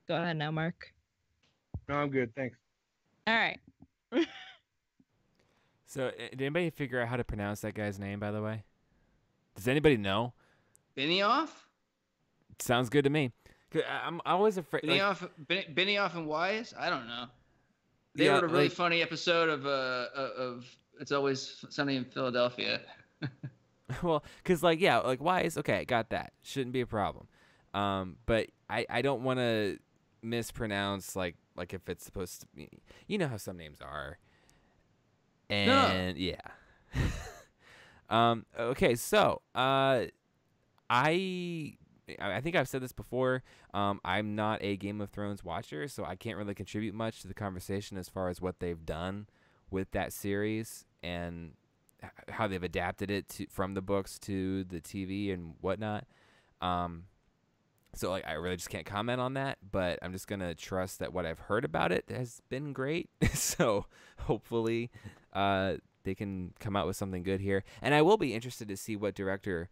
go ahead now, Mark. No, I'm good. Thanks. All right. So, did anybody figure out how to pronounce that guy's name, by the way? Does anybody know? Benioff? Sounds good to me. 'Cause I'm always afraid. Like, Benioff and Wise? I don't know. They Yeah, wrote a really like- funny episode of It's Always Sunny in Philadelphia. well, because like Wise, okay, got that. Shouldn't be a problem. But I don't want to mispronounce like if it's supposed to be. You know how some names are. And yeah. Okay, so I think I've said this before. I'm not a Game of Thrones watcher, so I can't really contribute much to the conversation as far as what they've done with that series and how they've adapted it from the books to the TV and whatnot. So I really just can't comment on that, but I'm just gonna trust that what I've heard about it has been great. So hopefully, they can come out with something good here, and I will be interested to see what director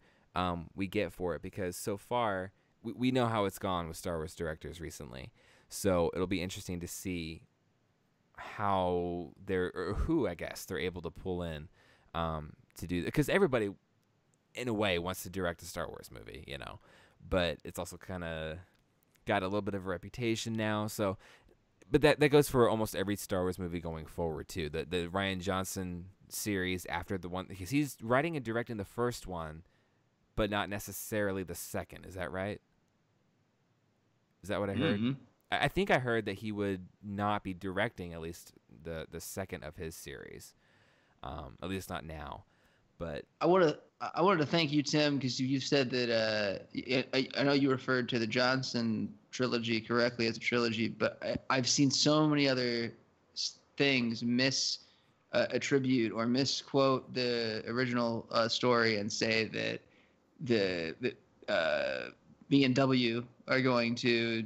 we get for it, because so far we know how it's gone with Star Wars directors recently. So it'll be interesting to see how who I guess they're able to pull in to do that, because everybody in a way wants to direct a Star Wars movie, but it's also kind of got a little bit of a reputation now. So, but that goes for almost every Star Wars movie going forward too. The Rian Johnson series after the one, because he's writing and directing the first one, but not necessarily the second. Is that right? Is that what I heard? Mm-hmm. I think I heard that he would not be directing at least the second of his series, at least not now. But I wanted to thank you, Tim, because you said that I know you referred to the Johnson trilogy correctly as a trilogy, but I've seen so many other things attribute or misquote the original story and say that the B&W are going to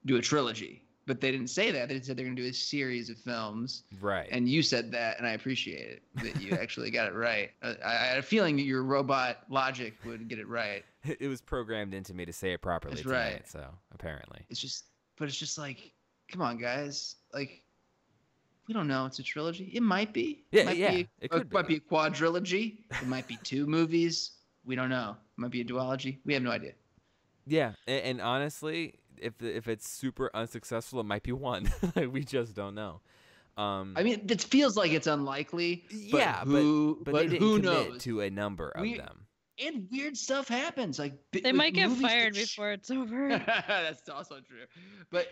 do a trilogy. But they didn't say that. They said they're going to do a series of films. right. And you said that, and I appreciate it, that you actually got it right. I had a feeling that your robot logic would get it right. It was programmed into me to say it properly That's tonight, right. so apparently. It's just like, come on, guys. Like, we don't know. It's a trilogy. It might be. Yeah, might yeah, be it could might be a quadrilogy. It might be 2 movies. We don't know. It might be a duology. We have no idea. Yeah, and honestly, if it's super unsuccessful, it might be 1. We just don't know. I mean, it feels like it's unlikely. But Yeah, but they didn't who commit knows? to a number of them. And weird stuff happens. Like They might get movies that fired before it's over. That's also true. But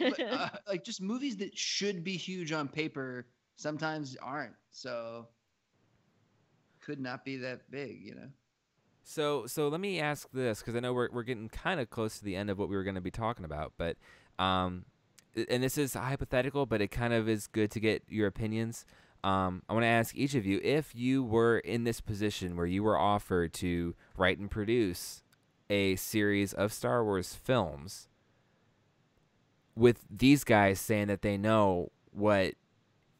like just movies that should be huge on paper sometimes aren't. So could not be that big. So let me ask this, because I know we're getting kind of close to the end of what we were going to be talking about, but and this is hypothetical, but it kind of is good to get your opinions. I want to ask each of you, if you were in this position where you were offered to write and produce a series of Star Wars films, with these guys saying that they know what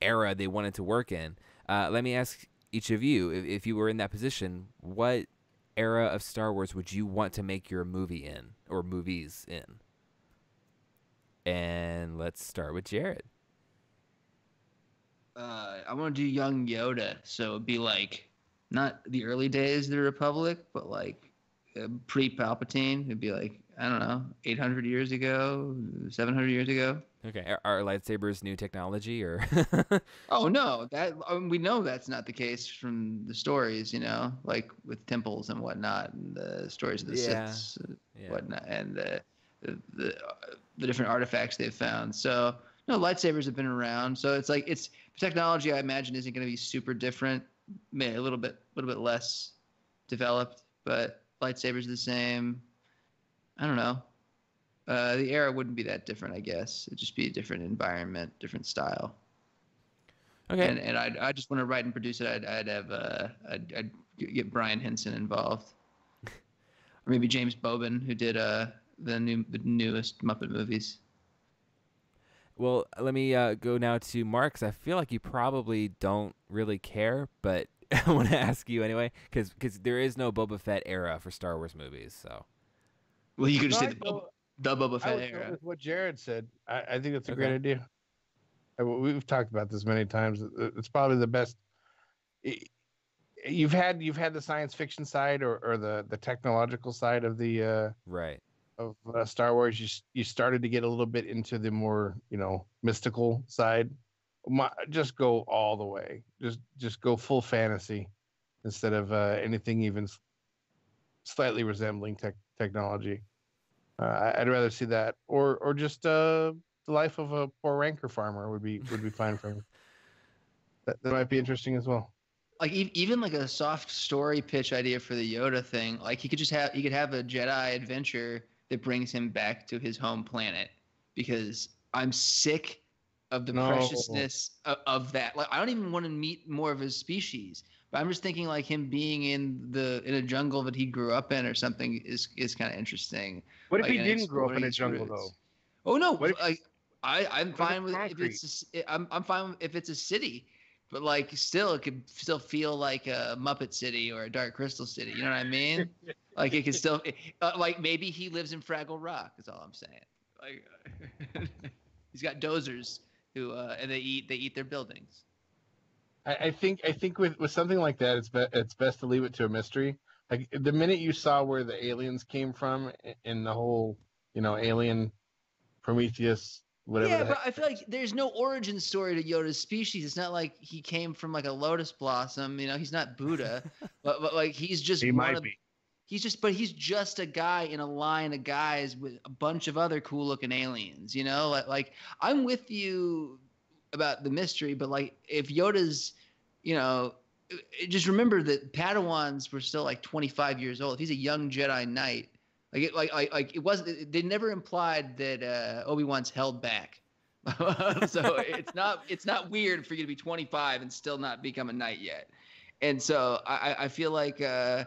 era they wanted to work in, let me ask each of you, if you were in that position, what era of Star Wars would you want to make your movie in, or movies in? And let's start with Jared. I want to do young Yoda, so it'd be like not the early days of the Republic, but like pre-Palpatine. It'd be like, I don't know, 800 years ago, 700 years ago. Okay, are lightsabers new technology, or? Oh no, we know that's not the case from the stories, like with temples and whatnot, and the stories of the Siths, whatnot, and the different artifacts they've found. So no, lightsabers have been around. So it's like technology. I imagine isn't going to be super different, maybe a little bit less developed, but lightsabers are the same. I don't know. The era wouldn't be that different, I guess. It'd just be a different environment, different style. Okay. And I just want to write and produce it. I'd get Brian Henson involved, or maybe James Bobin, who did the newest Muppet movies. Well, let me go now to Mark, 'cause I feel like you probably don't really care, but I want to ask you anyway, because there is no Boba Fett era for Star Wars movies. So. Well, you could just No, say I know. The Boba I Fett would go era. with what Jared said. I think that's a Okay. great idea. We've talked about this many times. It's probably the best. You've had the science fiction side or the technological side of the Right. of Star Wars. You started to get a little bit into the more mystical side. Just go all the way. Just go full fantasy instead of anything even slightly resembling technology. I'd rather see that, or just the life of a poor ranker farmer would be fine for me. That might be interesting as well. Like even like a soft story pitch idea for the Yoda thing. Like he could have a Jedi adventure that brings him back to his home planet, because I'm sick of the preciousness of that. Like I don't even want to meet more of his species, but I'm just thinking like him being in a jungle that he grew up in or something is kind of interesting. What if Like, he and didn't grow up in a exploring his jungle roots. though? Oh no, What if- like I'm fine with if concrete? I'm fine if it's a city, but like still it could still feel like a Muppet City or a Dark Crystal City. You know what I mean? Like it could still like maybe he lives in Fraggle Rock. Is all I'm saying. Like he's got dozers who and they eat their buildings. I think with something like that, it's best to leave it to a mystery. Like the minute you saw where the aliens came from in the whole alien Prometheus whatever. Yeah, but I feel like there's no origin story to Yoda's species. It's not like he came from like a lotus blossom. He's not Buddha, but like he's just He might be. He's just a guy in a line of guys with a bunch of other cool looking aliens. Like I'm with you about the mystery, but like if Yoda's, just remember that Padawans were still like 25 years old. If he's a young Jedi Knight. Like it wasn't. They never implied that Obi-Wan's held back, so it's not weird for you to be 25 and still not become a knight yet. And so I feel like yeah,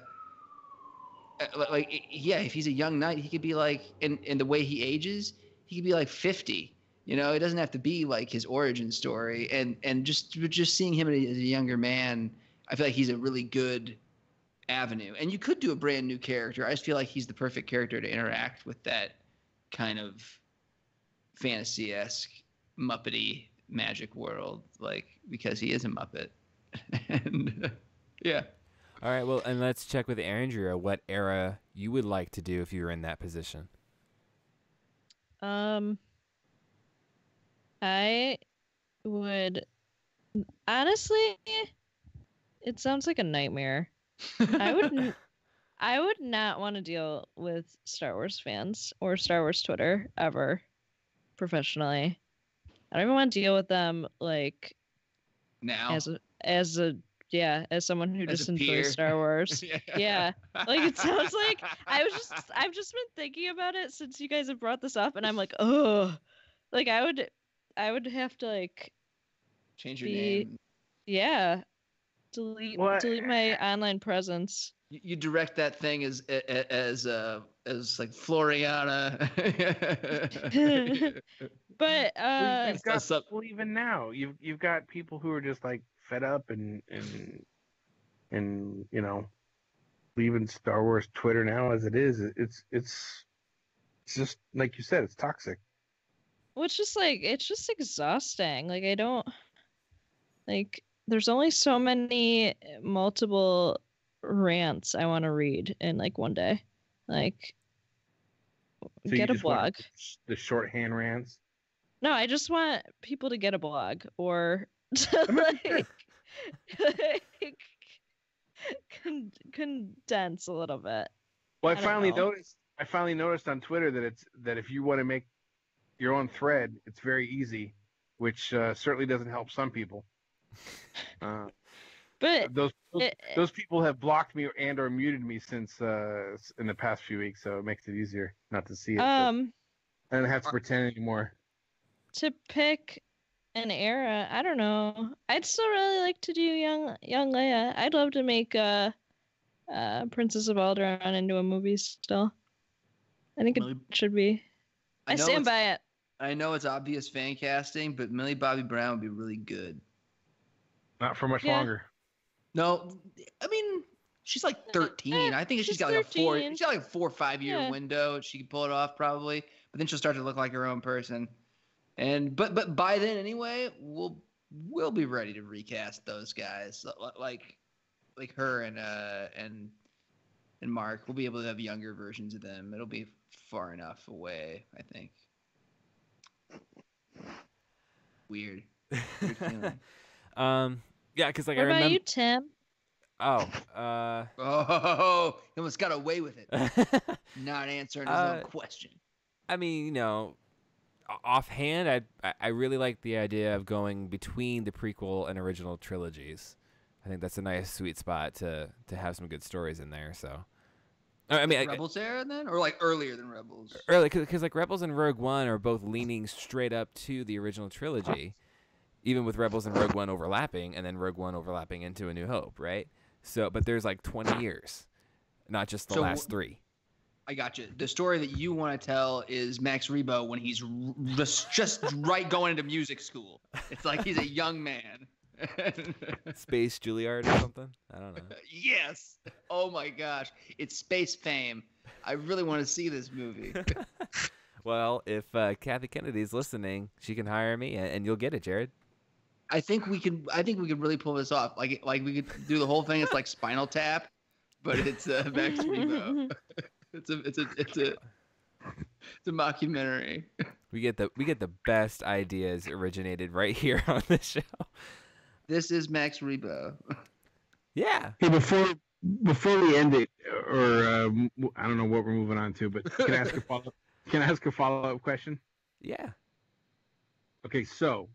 if he's a young knight, he could be like in the way he ages, he could be like 50. It doesn't have to be like his origin story. And just seeing him as a younger man, I feel like he's a really good avenue. And you could do a brand new character. I just feel like he's the perfect character to interact with that kind of fantasy-esque Muppety magic world, like because he is a Muppet. And yeah. All right, well, and let's check with Andrea what era you would like to do if you were in that position. I would honestly, it sounds like a nightmare. I would not want to deal with Star Wars fans or Star Wars Twitter ever professionally. I don't even want to deal with them like Now as someone who As just a peer. enjoys Star Wars. Yeah. Yeah. Like it sounds like I've just been thinking about it since you guys have brought this up, and I'm like, oh, like I would have to like change your name. Yeah. Delete my online presence. You direct that thing as like Floriana. But you've got people even now. You've got people who are just like fed up and leaving Star Wars Twitter now as it is. It's just like you said, it's toxic. well, it's just exhausting. Like I don't like. There's only so many multiple rants I want to read in like one day. Like, So get you a just want blog. the shorthand rants. No, I just want people to get a blog or to like condense a little bit. Well, I don't know. I finally noticed on Twitter that if you want to make your own thread, it's very easy, which certainly doesn't help some people. But those people have blocked me and or muted me since in the past few weeks, so it makes it easier not to see it. I don't have to pretend anymore. to pick an era, I don't know. I'd still really like to do young Leia. I'd love to make Princess of Alderaan into a movie still. I think it should be. I stand by it. I know it's obvious fan casting, but Millie Bobby Brown would be really good. Not for much longer. No, I mean, She's like 13. I think she's she's got like 13. she's got like a 4 or 5 year Yeah. window. She can pull it off probably, but then she'll start to look like her own person. And but by then anyway, we'll be ready to recast those guys like her and Mark. We'll be able to have younger versions of them. It'll be far enough away, I think. Weird feeling. Yeah, because like What I about remember. you, Tim? Oh, Oh, he almost got away with it. Not answering his own question. I mean, you know, offhand, I really like the idea of going between the prequel and original trilogies. I think that's a nice sweet spot to have some good stories in there. So, I mean, Rebels era then, or like earlier than Rebels? early because like Rebels and Rogue One are both leaning straight up to the original trilogy, even with Rebels and Rogue One overlapping, and then Rogue One overlapping into A New Hope, right? So, but there's like 20 years, not just the last 3. I got you. The story that you want to tell is Max Rebo when he's just right going into music school. It's like he's a young man. Space Juilliard or something? I don't know. Yes. Oh my gosh. It's Space Fame. I really want to see this movie. Well, if Kathy Kennedy's listening, she can hire me, and you'll get it, Jared. I think we could really pull this off. Like we could do the whole thing. It's like Spinal Tap, but it's Max Rebo. It's a mockumentary. We get the best ideas originated right here on this show. This is Max Rebo. Yeah. Hey, before we end it, or I don't know what we're moving on to, but can I ask a follow-up question? Yeah. Okay, so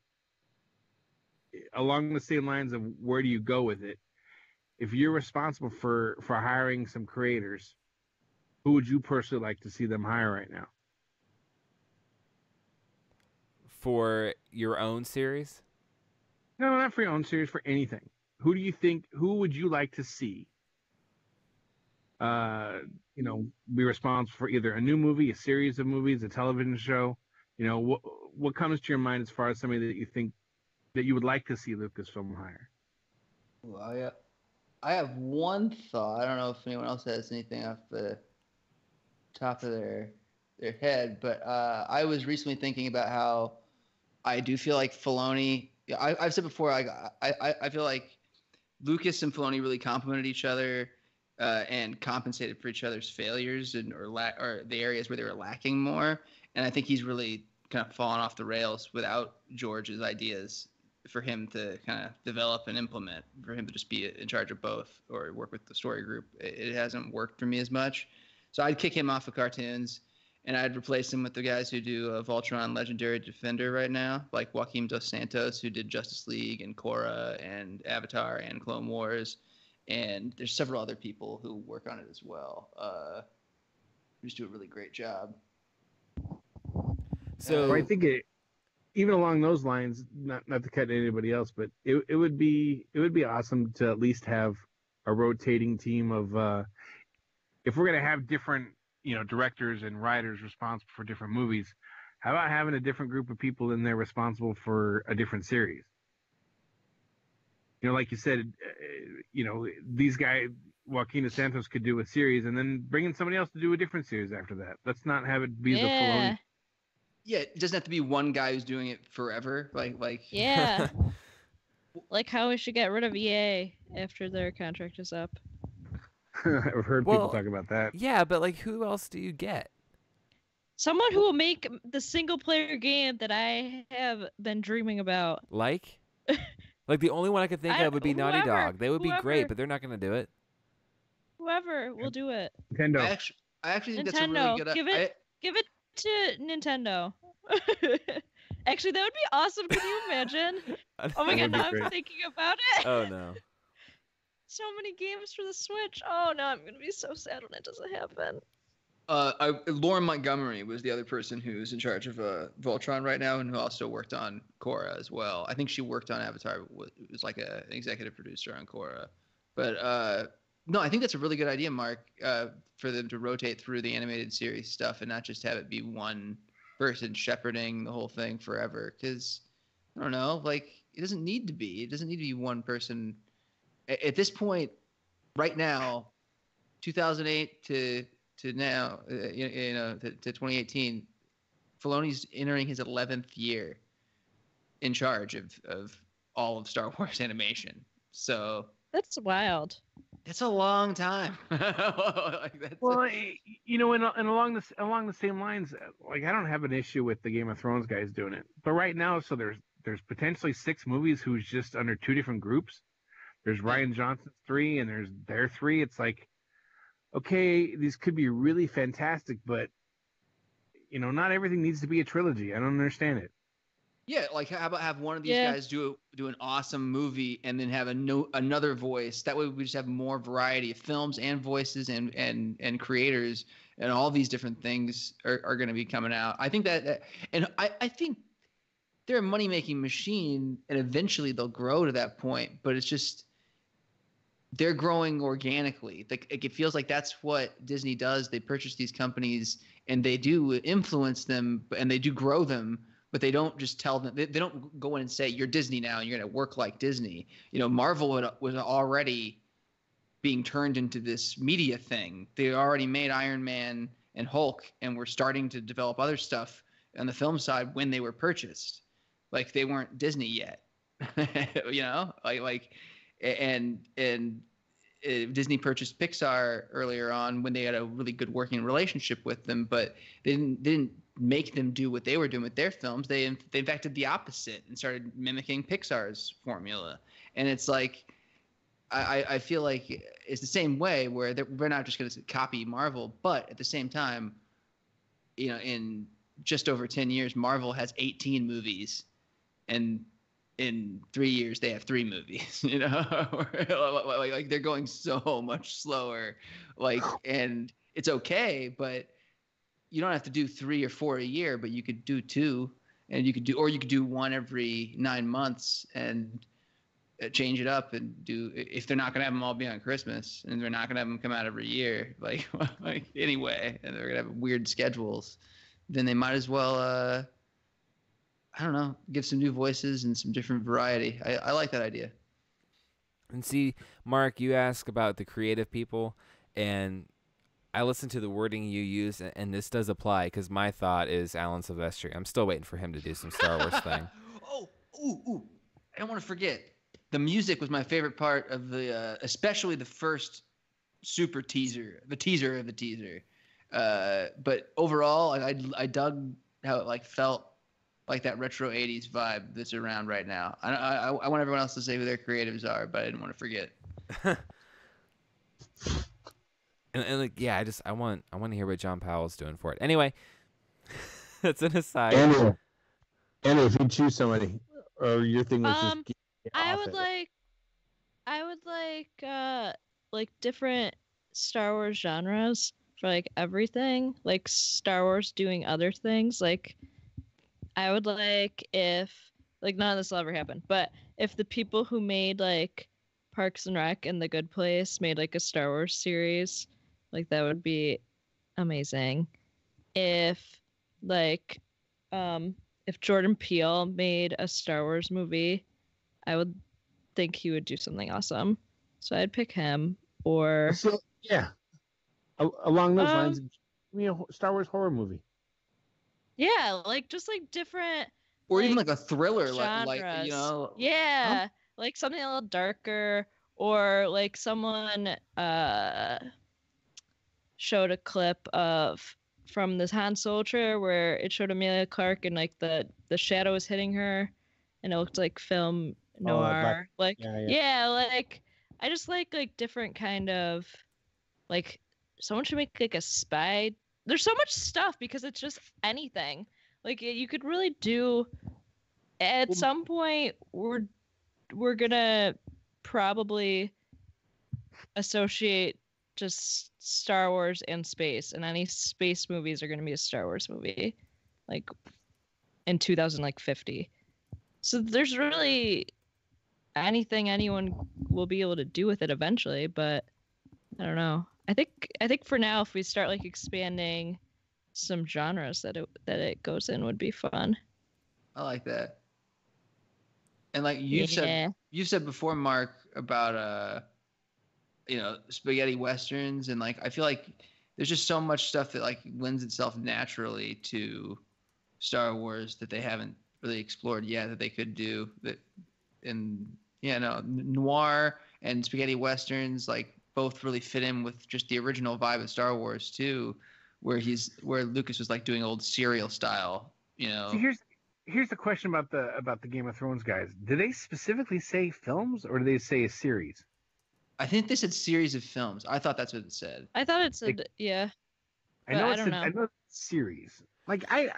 along the same lines of where do you go with it? If you're responsible for hiring some creators, who would you personally like to see them hire right now? For your own series? No, not for your own series, for anything. Who would you like to see be responsible for either a new movie, a series of movies, a television show? You know, what comes to your mind as far as somebody that you think that you would like to see Lucasfilm hire? Well, yeah. I have one thought. I don't know if anyone else has anything off the top of their head, but I was recently thinking about how I do feel like Filoni. I've said before, I feel like Lucas and Filoni really complemented each other and compensated for each other's failures or the areas where they were lacking more. And I think he's really kind of fallen off the rails without George's ideas for him to kind of develop and implement, for him to just be in charge of both or work with the story group. It hasn't worked for me as much. So I'd kick him off of cartoons, and I'd replace him with the guys who do Voltron Legendary Defender right now, like Joaquim Dos Santos, who did Justice League and Korra and Avatar and Clone Wars. And there's several other people who work on it as well. Who just do a really great job. So I think even along those lines, not to cut anybody else, but it would be awesome to at least have a rotating team of if we're gonna have different directors and writers responsible for different movies, how about having a different group of people in there responsible for a different series? Like you said, these guys, Joaquin Dos Santos could do a series and then bring in somebody else to do a different series after that. Let's not have it be the Filoni. Yeah, it doesn't have to be one guy who's doing it forever. Like Yeah. Like how we should get rid of EA after their contract is up. I've heard people talk about that. Yeah, but like, who else do you get? Someone who will make the single player game that I have been dreaming about. Like the only one I could think of would be Naughty Dog. They would be great, but they're not going to do it. Whoever will do it. Nintendo. I actually think Nintendo. that's a really good. Give it to Nintendo. Actually, that would be awesome. Can you imagine? Oh my god, now I'm thinking about it. Oh no. So many games for the Switch. Oh no, I'm gonna be so sad when it doesn't happen. Lauren Montgomery was the other person who's in charge of Voltron right now, and who also worked on Korra as well. I think she worked on Avatar. Was like an executive producer on Korra. But no, I think that's a really good idea, Mark, for them to rotate through the animated series stuff and not just have it be one person shepherding the whole thing forever. Because I don't know, like it doesn't need to be. It doesn't need to be one person. At this point, right now, 2008 to now, to 2018, Filoni's entering his 11th year in charge of all of Star Wars animation. So That's wild. it's a long time. Well, and along the same lines, like I don't have an issue with the Game of Thrones guys doing it, but right now, so there's potentially 6 movies who's just under 2 different groups. There's Ryan Johnson's 3, and there's their 3. It's like, okay, these could be really fantastic, but not everything needs to be a trilogy. I don't understand it. Yeah, like how about have one of these guys do an awesome movie and then have another voice. That way we just have more variety of films and voices and creators, and all these different things are going to be coming out. I think that and I think they're a money-making machine, and eventually they'll grow to that point, but it's just they're growing organically. Like it feels like that's what Disney does. They purchase these companies and they do influence them and they do grow them. But they don't just tell them. They don't go in and say, "You're Disney now, and you're going to work like Disney." Marvel was already being turned into this media thing. They already made Iron Man and Hulk, and were starting to develop other stuff on the film side when they were purchased. Like they weren't Disney yet, and Disney purchased Pixar earlier on when they had a really good working relationship with them, but they didn't make them do what they were doing with their films. They in fact did the opposite and started mimicking Pixar's formula. And it's like I feel like it's the same way where we're not just going to copy Marvel, but at the same time, in just over 10 years, Marvel has 18 movies, and in 3 years they have 3 movies. Like they're going so much slower. And it's okay, but you don't have to do 3 or 4 a year, but you could do 2, and you could do one every 9 months and change it up and do. If they're not gonna have them all be on Christmas, and they're not gonna have them come out every year, like anyway, and they're gonna have weird schedules, then they might as well. I don't know, give some new voices and some different variety. I like that idea. And see, Mark, you ask about the creative people, and I listened to the wording you use, and this does apply because my thought is Alan Silvestri. I'm still waiting for him to do some Star Wars thing. Ooh! I don't want to forget. The music was my favorite part of the, especially the first super teaser, the teaser of the teaser. But overall, I dug how it felt like that retro 80s vibe that's around right now. I want everyone else to say who their creatives are, but I didn't want to forget. And I want to hear what John Powell's doing for it. Anyway, that's an aside. Andrew, if you choose somebody, or your thing was just I would like different Star Wars genres for everything. Like Star Wars doing other things. Like I would like if none of this will ever happen, but if the people who made Parks and Rec and The Good Place made a Star Wars series, that would be amazing. If if Jordan Peele made a Star Wars movie, I would think he would do something awesome. So I'd pick him. Or along those lines, Star Wars horror movie. Yeah, just different. Or even a thriller, genres. Yeah, something a little darker, or someone showed a clip from this Han Solo trailer where it showed Emilia Clarke and the shadow was hitting her, and it looked like film noir. I just like different kind of someone should make a spy. There's so much stuff because it's just anything. You could really do. At some point, we're gonna probably associate just Star Wars and space, and any space movies are gonna be a Star Wars movie, in 2050. So there's really anything anyone will be able to do with it eventually, but I don't know. I think for now, if we start expanding some genres that it goes in, would be fun. I like that. And you said before, Mark, about spaghetti westerns, and like I feel like there's just so much stuff that like lends itself naturally to Star Wars that they haven't really explored yet that they could do. That and noir and spaghetti westerns like both really fit in with just the original vibe of Star Wars too, where Lucas was like doing old serial style. See, here's the question about the Game of Thrones guys. Did they specifically say films or did they say a series? I think they said series of films. I thought that's what it said. I thought it said yeah. I know I it's don't know. I know it's series. Like I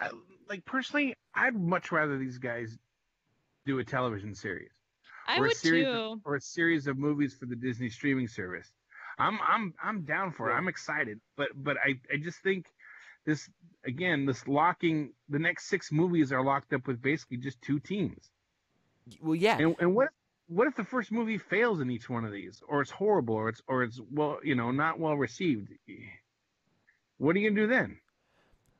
personally, I'd much rather these guys do a television series. I or would a series too. or a series of movies for the Disney streaming service. I'm down for it. I'm excited. But I just think this locking the next 6 movies are locked up with basically just 2 teams. Well, yeah. And what if the first movie fails in each one of these, or it's horrible, or it's well, not well received? What are you gonna do then?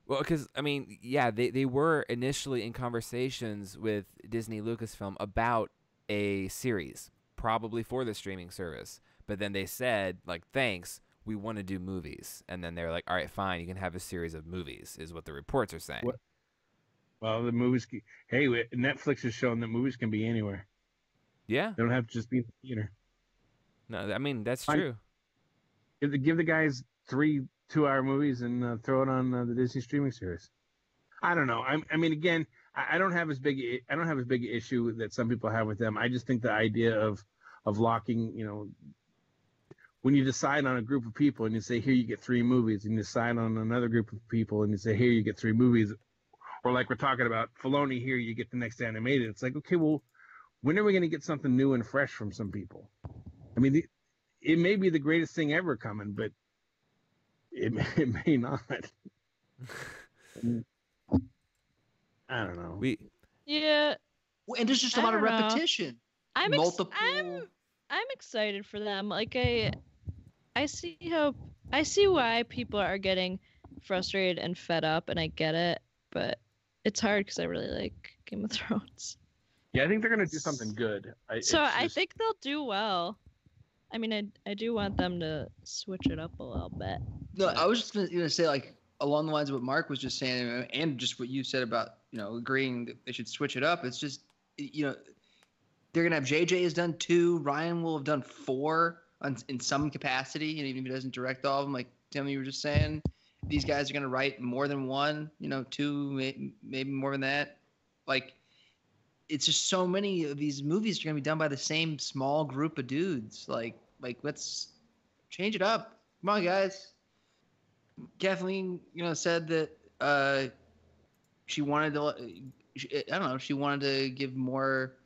Well, because I mean, yeah, they were initially in conversations with Disney Lucasfilm about a series, probably for the streaming service. But then they said, like, thanks, we want to do movies. And then they're like, all right, fine, you can have a series of movies, is what the reports are saying. Well, the movies. Hey, Netflix has shown that movies can be anywhere. Yeah. They don't have to just be in the theater. No, I mean, that's true. Give the guys 3 2-hour movies and throw it on the Disney streaming service. I don't know. I mean, again, I don't have as big an issue that some people have with them. I just think the idea of locking, when you decide on a group of people and you say, here you get 3 movies, and you decide on another group of people and you say, here you get 3 movies, or like we're talking about Filoni, here you get the next animated. It's like, okay, well, when are we going to get something new and fresh from some people? I mean, it may be the greatest thing ever coming, but it may not. I don't know. Yeah. And there's just a lot of repetition. I'm multiple. I'm excited for them. Like I see why people are getting frustrated and fed up, and I get it, but it's hard because I really like Game of Thrones. Yeah, I think they're gonna do something good. I think they'll do well. I mean, I do want them to switch it up a little bit. No, I was just gonna say, like, along the lines of what Mark was just saying, and just what you said about agreeing that they should switch it up. It's just they're gonna have JJ has done 2, Ryan will have done 4 in some capacity, even if he doesn't direct all of them. Like Tim, you were just saying, these guys are gonna write more than 1, 2, maybe more than that. Like, it's just so many of these movies are gonna be done by the same small group of dudes. Like let's change it up. Come on, guys. Kathleen, said that she wanted to. She wanted to give more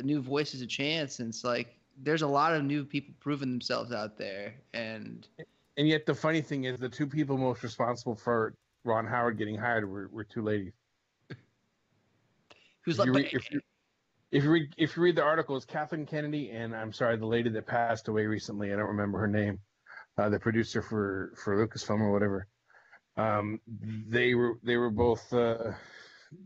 new voices a chance, and it's like there's a lot of new people proving themselves out there, and yet the funny thing is the 2 people most responsible for Ron Howard getting hired were 2 ladies. Who's if you read the articles, Kathleen Kennedy and I'm sorry, the lady that passed away recently, I don't remember her name, the producer for Lucasfilm or whatever. They were both the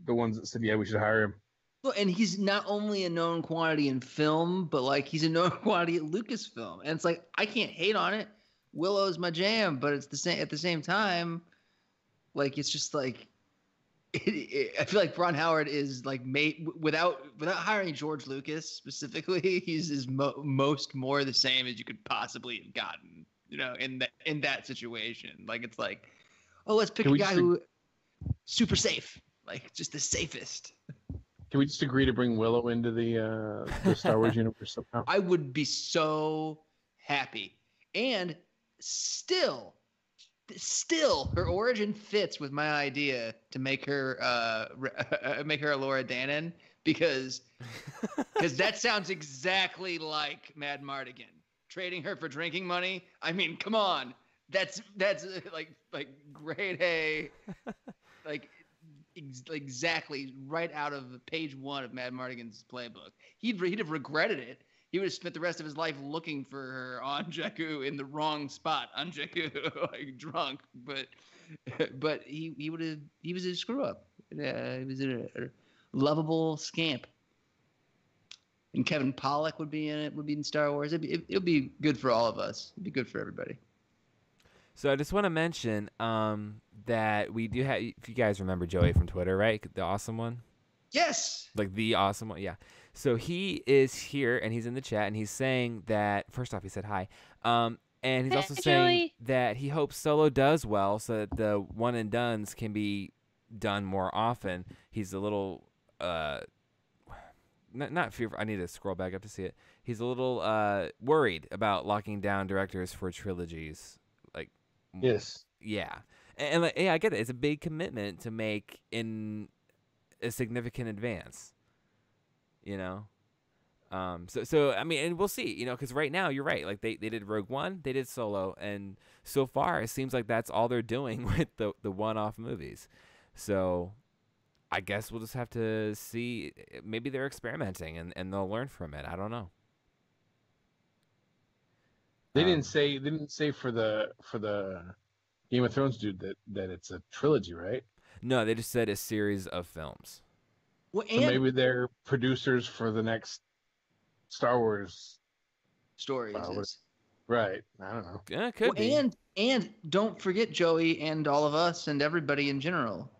ones that said, yeah, we should hire him. Well, and he's not only a known quantity in film, but like he's a known quantity at Lucasfilm, and it's like I can't hate on it. Willow's my jam, but it's the same at the same time. Like it's just like I feel like Ron Howard is like made without hiring George Lucas specifically. He's as most more the same as you could possibly have gotten, in that situation. Like it's like, oh, let's pick a guy who super safe, like just the safest. Can we just agree to bring Willow into the Star Wars universe somehow? I would be so happy, and still her origin fits with my idea to make her a Laura Danan because that sounds exactly like Mad Mardigan trading her for drinking money. I mean, come on, that's like grade A, like exactly right out of page 1 of Mad Mardigan's playbook. He'd have regretted it. He would have spent the rest of his life looking for her on Jakku in the wrong spot on Jakku, like drunk. But he was a screw up. He was a lovable scamp. and Kevin Pollak would be in it. Would be in Star Wars. It'll be good for all of us. It'd be good for everybody. So I just want to mention that we do have. If you guys remember Joey from Twitter, right? The awesome one. Yes. Like the awesome one, yeah. So he is here and he's in the chat and he's saying that first off he said hi, and he's also Hey, saying Joey. that he hopes Solo does well so that the one and dones can be done more often. He's a little not fearful. I need to scroll back up to see it. He's a little worried about locking down directors for trilogies. Like, Yes. yeah, and like, yeah, I get it. It's a big commitment to make in a significant advance. You know, so I mean, and we'll see. You know, because right now you're right. Like they did Rogue One, they did Solo, and so far it seems like that's all they're doing with the one-off movies. So I guess we'll just have to see. Maybe they're experimenting and they'll learn from it. I don't know. They didn't say for the Game of Thrones dude that it's a trilogy, right? No, they just said a series of films. Well, So maybe they're producers for the next Star Wars. stories. Right. I don't know. Yeah, it could be. And don't forget, Joey, and all of us and everybody in general.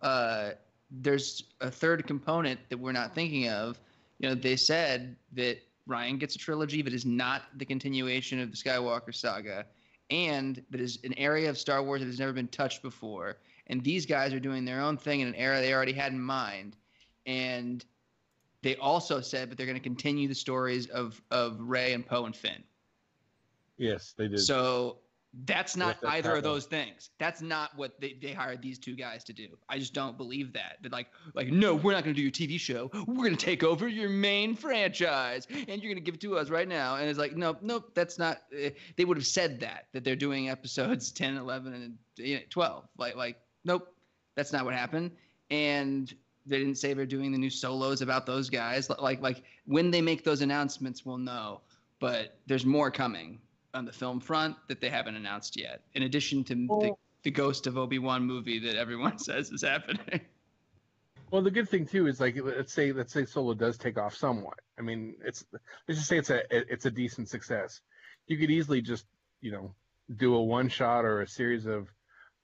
There's a third component that we're not thinking of. You know, they said that Ryan gets a trilogy that is not the continuation of the Skywalker saga, and that is an area of Star Wars that has never been touched before. And these guys are doing their own thing in an era they already had in mind. And they also said that they're going to continue the stories of Rey and Poe and Finn. Yes, they did. So that's not Yes, that's either of happening. those things. That's not what they hired these two guys to do. I just don't believe that. They're like, no, we're not going to do your TV show. We're going to take over your main franchise, and you're going to give it to us right now. And it's like, nope, that's not. They would have said that they're doing episodes 10, 11, and 12. Like, nope, that's not what happened. And they didn't say they're doing the new solos about those guys. Like when they make those announcements, we'll know. But there's more coming on the film front that they haven't announced yet. In addition to the Ghost of Obi-Wan movie that everyone says is happening. Well, the good thing too is like let's say Solo does take off somewhat. I mean, let's just say it's a decent success. You could easily just do a one shot or a series do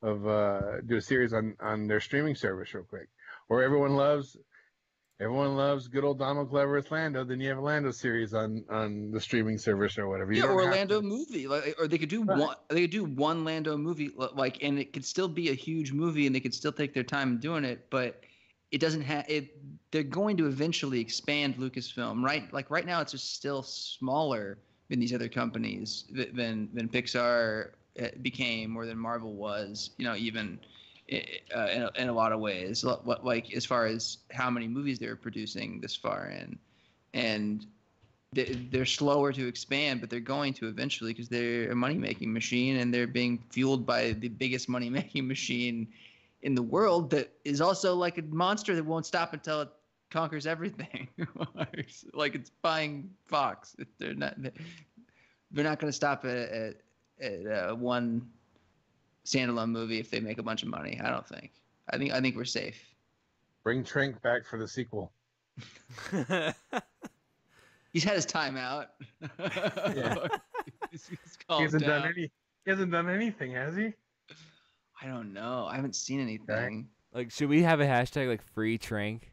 a series on their streaming service real quick. Or everyone loves good old Donald Glover's Lando. Then you have a Lando series on the streaming service or whatever. Or a Lando movie, or they could do Right. one. They could do one Lando movie, and it could still be a huge movie, and they could still take their time doing it. But it doesn't have it. They're going to eventually expand Lucasfilm, right? Like right now, it's just still smaller than these other companies than Pixar became or than Marvel was. Even. In a lot of ways, like as far as how many movies they're producing this far in, and they're slower to expand, but they're going to eventually because they're a money-making machine and they're being fueled by the biggest money-making machine in the world that is also like a monster that won't stop until it conquers everything. Like it's buying Fox. They're not going to stop at one standalone movie if they make a bunch of money. I don't think. I think we're safe. Bring Trank back for the sequel. He's had his time out. Yeah. He's He calmed down. He hasn't done anything, has he? I don't know. I haven't seen anything. Like, should we have a hashtag like free Trank?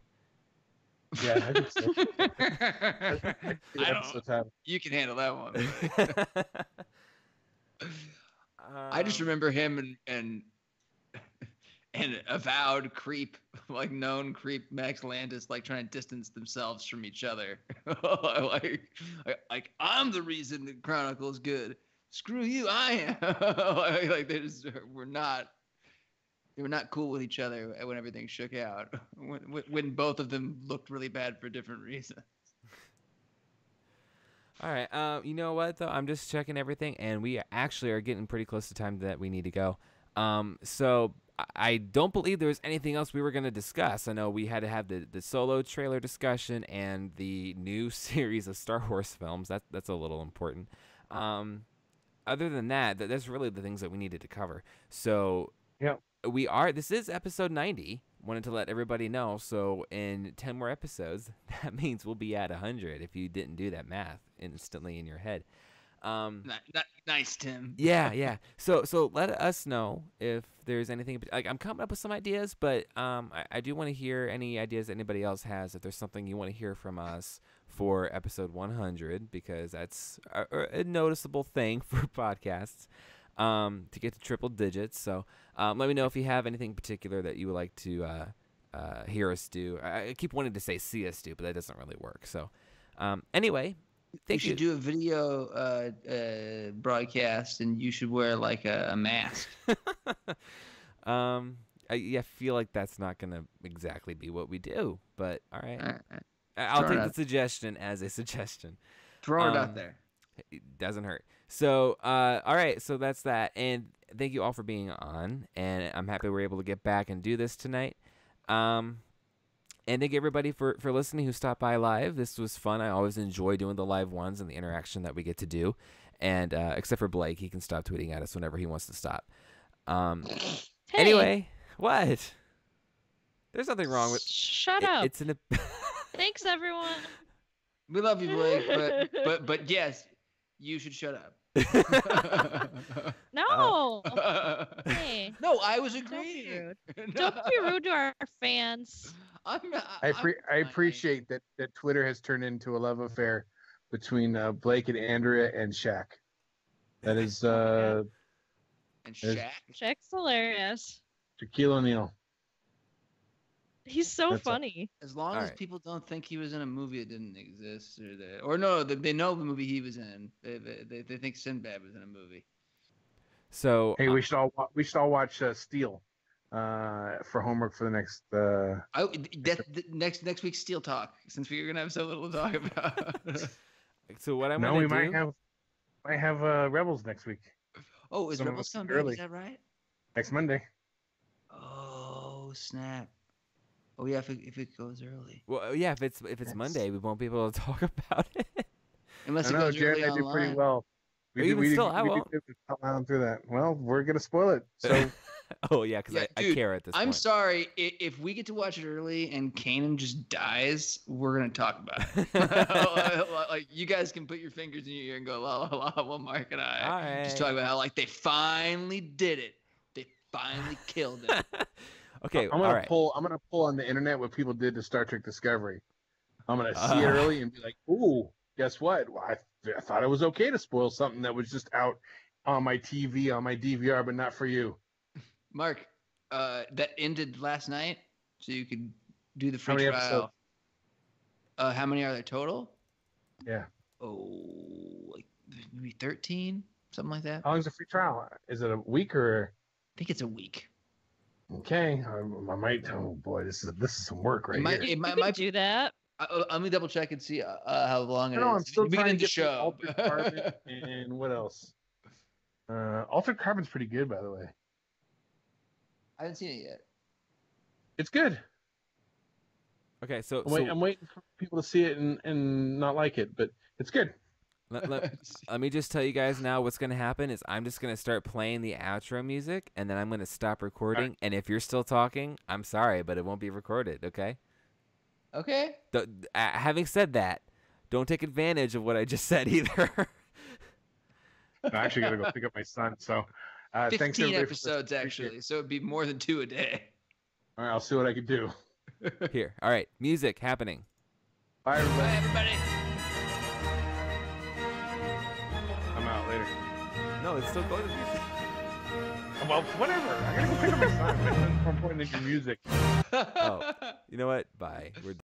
Yeah, I think so. I don't. You can handle that one. I just remember him and avowed creep, like known creep Max Landis, like trying to distance themselves from each other. like I'm the reason the Chronicle is good. Screw you, I am. Like they were not cool with each other when everything shook out. When both of them looked really bad for different reasons. All right. You know what though? I'm just checking everything, and we actually are getting pretty close to time that we need to go. So I don't believe there was anything else we were going to discuss. I know we had to have the Solo trailer discussion and the new series of Star Wars films. That's a little important. Other than that, that's really the things that we needed to cover. So yeah, this is episode 90. wanted to let everybody know. So in 10 more episodes, that means we'll be at 100 if you didn't do that math instantly in your head. Nice, Tim. Yeah. So let us know if there's anything. Like, I'm coming up with some ideas, but I do want to hear any ideas that anybody else has. If there's something you want to hear from us for episode 100, because that's a noticeable thing for podcasts, to get to triple digits. So let me know if you have anything particular that you would like to hear us do. I keep wanting to say see us do, but that doesn't really work. So anyway. You should do a video broadcast, and you should wear like a mask. I feel like that's not gonna exactly be what we do, but all right. I'll Throw it take the out. suggestion as a suggestion. Throw it out there. It doesn't hurt. So all right, so that's that, and thank you all for being on, and I'm happy we're able to get back and do this tonight. And thank you everybody for listening who stopped by live. This was fun. I always enjoy doing the live ones and the interaction that we get to do. And except for Blake, he can stop tweeting at us whenever he wants to stop. Hey, Anyway, what? There's nothing wrong with shut up. It's an Thanks, everyone. We love you, Blake, but yes, you should shut up. No. Hey, No, I was don't be agreeing. rude. Don't be rude to our fans. I I'm appreciate that Twitter has turned into a love affair between Blake and Andrea and Shaq. That is And Shaq. Shaq's hilarious. Shaquille O'Neal. He's so That's all. funny. As long All as right. people don't think he was in a movie that didn't exist, or no, they know the movie he was in. They think Sinbad was in a movie. so Hey, we should all watch Steel for homework for the next. Next week's Steel Talk, since we're gonna have so little to talk about. so what I'm No, gonna we do. might have Rebels next week, Oh, is Some of Rebels us coming back? early. Is that right? next Monday. Oh snap! Oh yeah, if it goes early, Well, yeah, if it's Yes. Monday, we won't be able to talk about it. unless I it know goes Jared early and I did pretty online. well. Even still, I won't. Plowing through that. Well, we're gonna spoil it. So Oh yeah, because Yeah, I dude, care at this I'm point. sorry if we get to watch it early and Kanan just dies, we're gonna talk about it. Like you guys can put your fingers in your ear and go la la la, while Mark and I All right. just talk about how like they finally did it. They finally killed it. Okay, I'm all gonna right. pull on the internet what people did to Star Trek Discovery. I'm gonna see it early and be like, "Ooh, guess what? Well, I thought it was okay to spoil something that was just out on my TV, on my DVR, but not for you." Mark, that ended last night, so you could do the free How many trial. episodes? How many are there total? Yeah. Oh, like maybe 13, something like that. How long's the free trial? Is it a week or? I think it's a week. Okay, I might. Oh boy, this is some work right It might, here. it might, You can might do that. let me double check and see how long it is. No, I'm still We trying get to into get show. Altered Carbon and what else? Altered Carbon's pretty good, by the way. I haven't seen it yet. It's good. Okay, so, I'm waiting for people to see it and not like it, but it's good. let me just tell you guys now what's going to happen is I'm just going to start playing the outro music, and then I'm going to stop recording. And if you're still talking, I'm sorry, but it won't be recorded, okay? Okay. Having said that, don't take advantage of what I just said either. I actually got to go pick up my son. So, thanks 15 everybody for episodes listening. actually, so it'd be more than 2 a day. All right, I'll see what I can do. Here, all right, music happening. Bye, everybody. Bye, everybody. I'm out later. No, it's still going. Well, whatever. I gotta go pick up my son. My son's more important than your music. Oh, you know what? Bye. We're